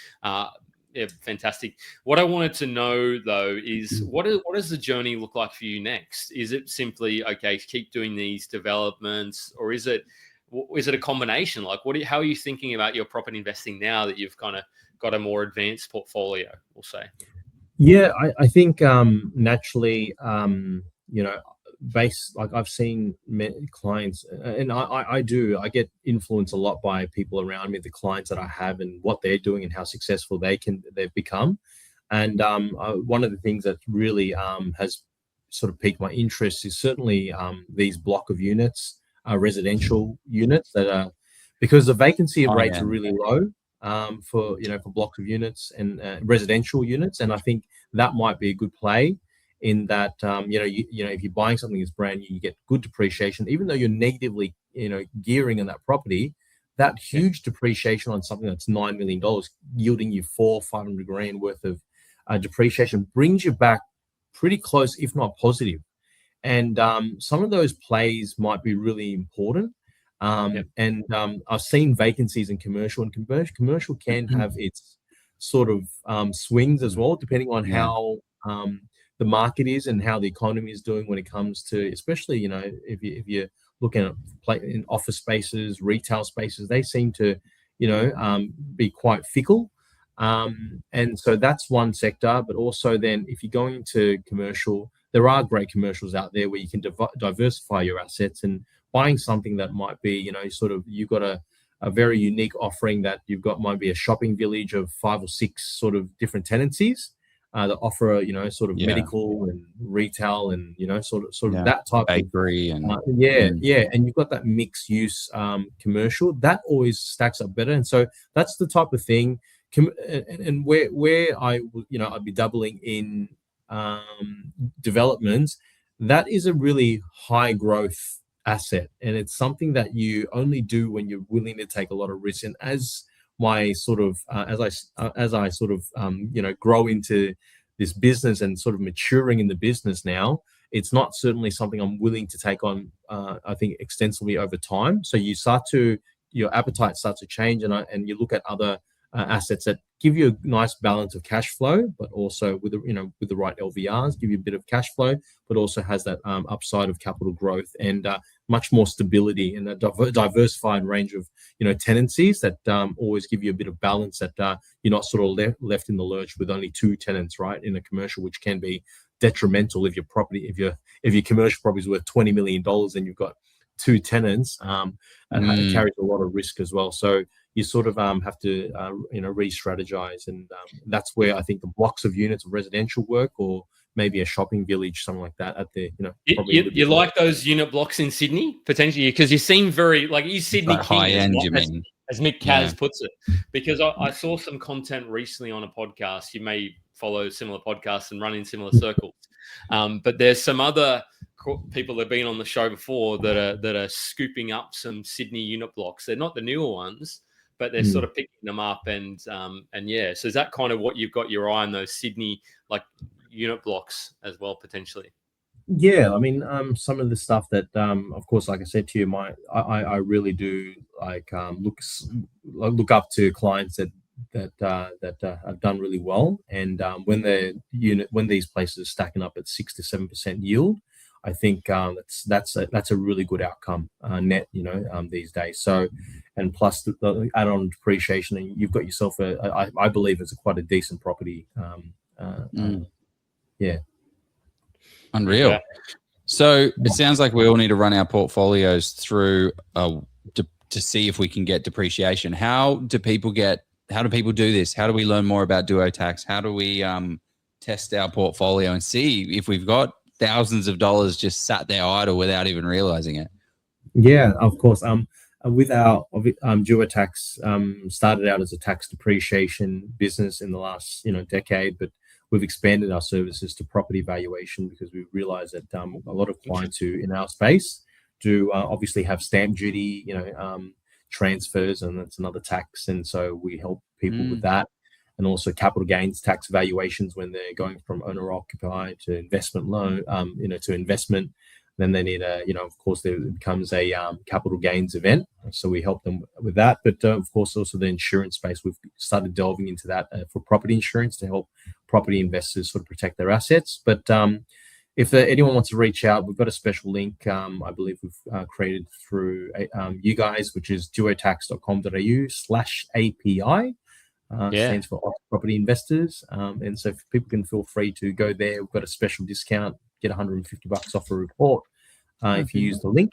fantastic. What I wanted to know though is what does the journey look like for you next? Is it simply keep doing these developments, or is it a combination? Like, how are you thinking about your property investing now that you've kind of got a more advanced portfolio, we'll say? Yeah, I think naturally, I've seen clients, and I get influenced a lot by people around me, the clients that I have, and what they're doing and how successful they've become. And one of the things that really has sort of piqued my interest is certainly these block of units, residential units that are, because the vacancy rates are really low. For blocks of units and residential units, and I think that might be a good play in that if you're buying something that's brand new, you get good depreciation, even though you're negatively gearing in that property. That huge depreciation on something that's $9 million, yielding you $400,000-500,000 worth of depreciation brings you back pretty close, if not positive. And some of those plays might be really important. And I've seen vacancies in commercial, and commercial can have its sort of swings as well, depending on how the market is and how the economy is doing when it comes to, especially, if you're looking at in office spaces, retail spaces, they seem to, be quite fickle. And so that's one sector. But also then if you're going into commercial, there are great commercials out there where you can diversify your assets, and buying something that might be, sort of, you've got a very unique offering that you've got, might be a shopping village of 5 or 6 sort of different tenancies that offer, sort of medical and retail and, sort of that type bakery of and and you've got that mixed use commercial that always stacks up better. And so that's the type of thing. And where I'd be doubling in developments, that is a really high growth asset, and it's something that you only do when you're willing to take a lot of risk. And as my sort of as I sort of grow into this business and sort of maturing in the business now, it's not certainly something I'm willing to take on I think extensively over time. So your appetite starts to change, and you look at other assets that give you a nice balance of cash flow, but also with the right LVRs, give you a bit of cash flow, but also has that upside of capital growth and much more stability, and a diversified range of tenancies that always give you a bit of balance, that you're not sort of left in the lurch with only 2 tenants, right, in a commercial, which can be detrimental if your commercial property is worth $20 million and you've got 2 tenants. It carries a lot of risk as well. So you sort of have to re-strategize, and that's where I think the blocks of units of residential work, or maybe a shopping village, something like that. At the you like those unit blocks in Sydney potentially, because you seem very like you Sydney like high end. You mean, as Mick Kaz puts it? Because I saw some content recently on a podcast. You may follow similar podcasts and run in similar circles, but there's some other people that have been on the show before that are scooping up some Sydney unit blocks. They're not the newer ones, but they're sort of picking them up, and so is that kind of what you've got your eye on, those Sydney like unit blocks as well potentially? Yeah, I mean, some of the stuff that, of course, like I said to you, I really do like look up to clients that have done really well, and when these places are stacking up at 6 to 7% yield, I think that's a really good outcome net, these days. So, and plus the add-on depreciation, and you've got yourself I believe it's quite a decent property. Unreal. Yeah. So it sounds like we all need to run our portfolios through to see if we can get depreciation. How do people do this? How do we learn more about Duo Tax? How do we test our portfolio and see if we've got thousands of dollars just sat there idle without even realizing it? Yeah, of course. With our Duo Tax started out as a tax depreciation business in the last decade, but we've expanded our services to property valuation, because we realized that a lot of clients who in our space do obviously have stamp duty, transfers, and that's another tax, and so we help people with that. And also capital gains tax valuations when they're going from owner occupied to investment loan, to investment. Then they need of course, there becomes a capital gains event. So we help them with that. But of course, also the insurance space, we've started delving into that for property insurance to help property investors sort of protect their assets. But if anyone wants to reach out, we've got a special link, I believe we've created through you guys, which is duotax.com.au/API. Stands for Property Investors. And so people can feel free to go there. We've got a special discount, get $150 off a report if you use the link.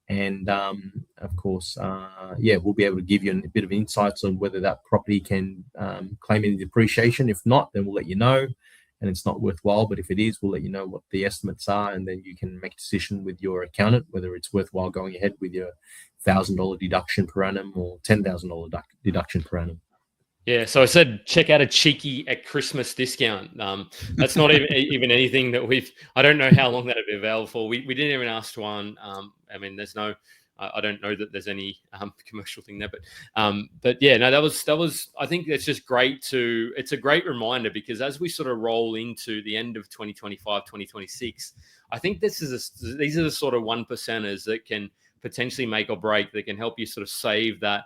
And of course, we'll be able to give you a bit of insights on whether that property can claim any depreciation. If not, then we'll let you know, and it's not worthwhile. But if it is, we'll let you know what the estimates are, and then you can make a decision with your accountant whether it's worthwhile going ahead with your $1,000 deduction per annum or $10,000 deduction per annum. Yeah, so I said check out a cheeky at Christmas discount. That's not even anything that I don't know how long that'll be available for. We didn't even ask Tuan. I mean, there's no I don't know that there's any commercial thing there, but yeah, no, that was. I think it's just great it's a great reminder, because as we sort of roll into the end of 2025, 2026, I think these are the sort of 1%ers that can potentially make or break, that can help you sort of save that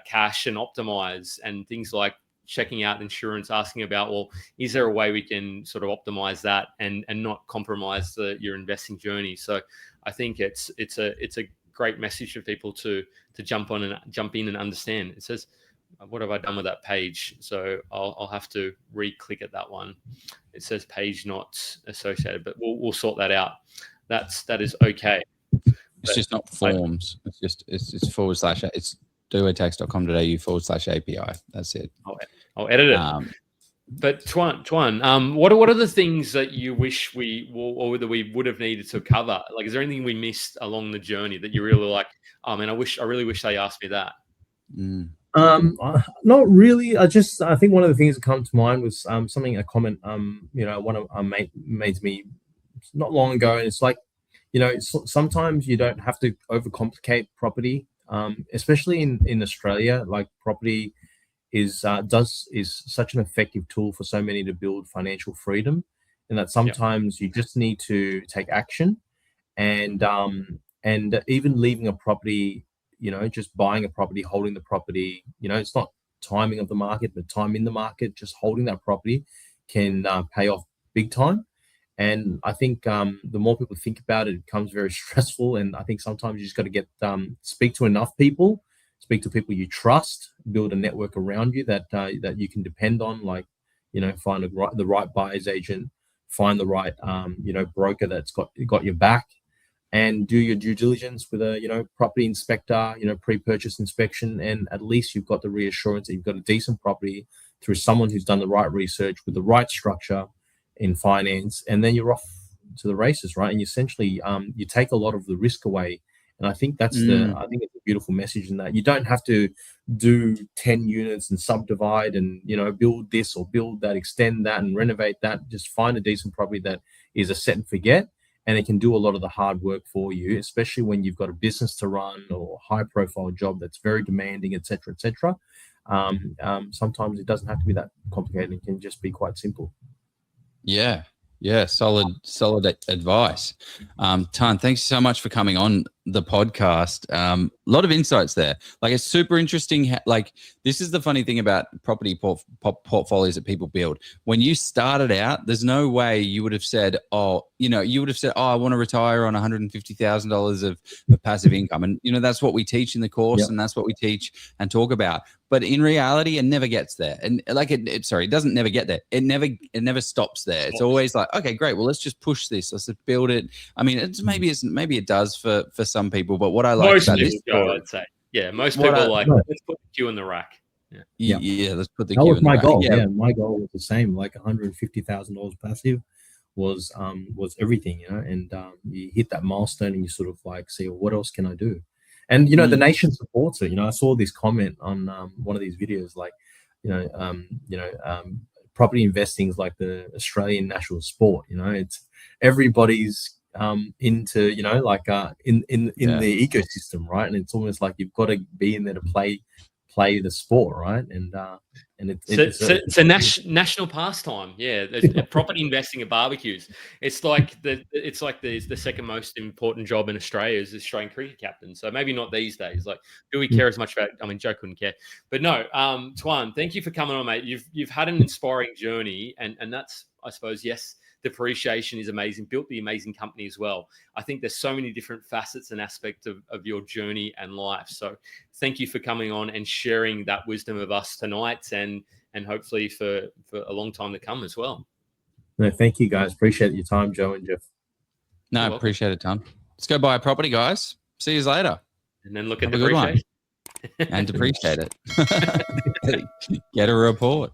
cash and optimize, and things like checking out insurance, asking about, well, is there a way we can sort of optimize that and not compromise your investing journey? So I think it's a great message for people to jump in and understand. It says, what have I done with that page? So I'll have to re-click at that one. It says page not associated, but we'll sort that out. That is okay. It's just not forms. It's forward slash. It's duotax.com.au/API. That's it. I'll edit it. But Tuan, what are the things that you wish we would have needed to cover? Like, is there anything we missed along the journey that you really like? Oh man, I really wish they asked me that. Not really. I think one of the things that come to mind was a comment one of our made to me not long ago, and it's like, sometimes you don't have to overcomplicate property, especially in Australia. Like, property is such an effective tool for so many to build financial freedom, and that sometimes you just need to take action, and even leaving a property, just buying a property, holding the property, it's not timing of the market, but time in the market. Just holding that property can pay off big time. And I think the more people think about it, it becomes very stressful. And I think sometimes you just got to get speak to enough people, speak to people you trust, build a network around you that you can depend on. Like, find the right buyer's agent, find the right broker that's got your back, and do your due diligence with a property inspector, pre-purchase inspection, and at least you've got the reassurance that you've got a decent property through someone who's done the right research with the right structure in finance, and then you're off to the races, right? And you essentially you take a lot of the risk away. And I think I think it's a beautiful message in that you don't have to do 10 units and subdivide and build this or build that, extend that and renovate that. Just find a decent property that is a set and forget, and it can do a lot of the hard work for you, especially when you've got a business to run or a high profile job that's very demanding, etc., etc. Sometimes it doesn't have to be that complicated. It can just be quite simple. Yeah, solid advice. Tuan, thanks so much for coming on the podcast. A lot of insights there. Like, it's super interesting. This is the funny thing about property portfolios that people build. When you started out, there's no way you would have said, I want to retire on $150,000 of passive income. And, that's what we teach in the course, and that's what we teach and talk about. But in reality, it never gets there. And it doesn't never get there. It never stops there. It's always like, okay, great. Well, let's just push this. Let's just build it. I mean, maybe it does for some people. But what I like about this story, I'd say, most people let's put the queue in the rack. Yeah, let's put the that queue was in my the goal. rack. Yeah, my goal was the same. Like $150,000 passive was everything, and you hit that milestone and you sort of like see, well, what else can I do? And the nation supports it. I saw this comment on one of these videos, like, property investing is like the Australian national sport. It's everybody's into in the ecosystem, right? And it's almost like you've got to be in there to play the sport, right? And it's a national pastime. Yeah, there's property investing at barbecues. It's like the second most important job in Australia is the Australian cricket captain. So maybe not these days. Like, do we care as much about? I mean, Joe couldn't care, but no. Tuan, thank you for coming on, mate. You've had an inspiring journey, and that's, I suppose, yes. Depreciation is amazing, built the amazing company as well. I think there's so many different facets and aspects of your journey and life. So thank you for coming on and sharing that wisdom of us tonight, and hopefully for a long time to come as well. No, thank you guys. Appreciate your time, Joe and Jeff. No, I appreciate it, Tuan. Let's go buy a property, guys. See you later. And then look at depreciation. And depreciate it. Get a report.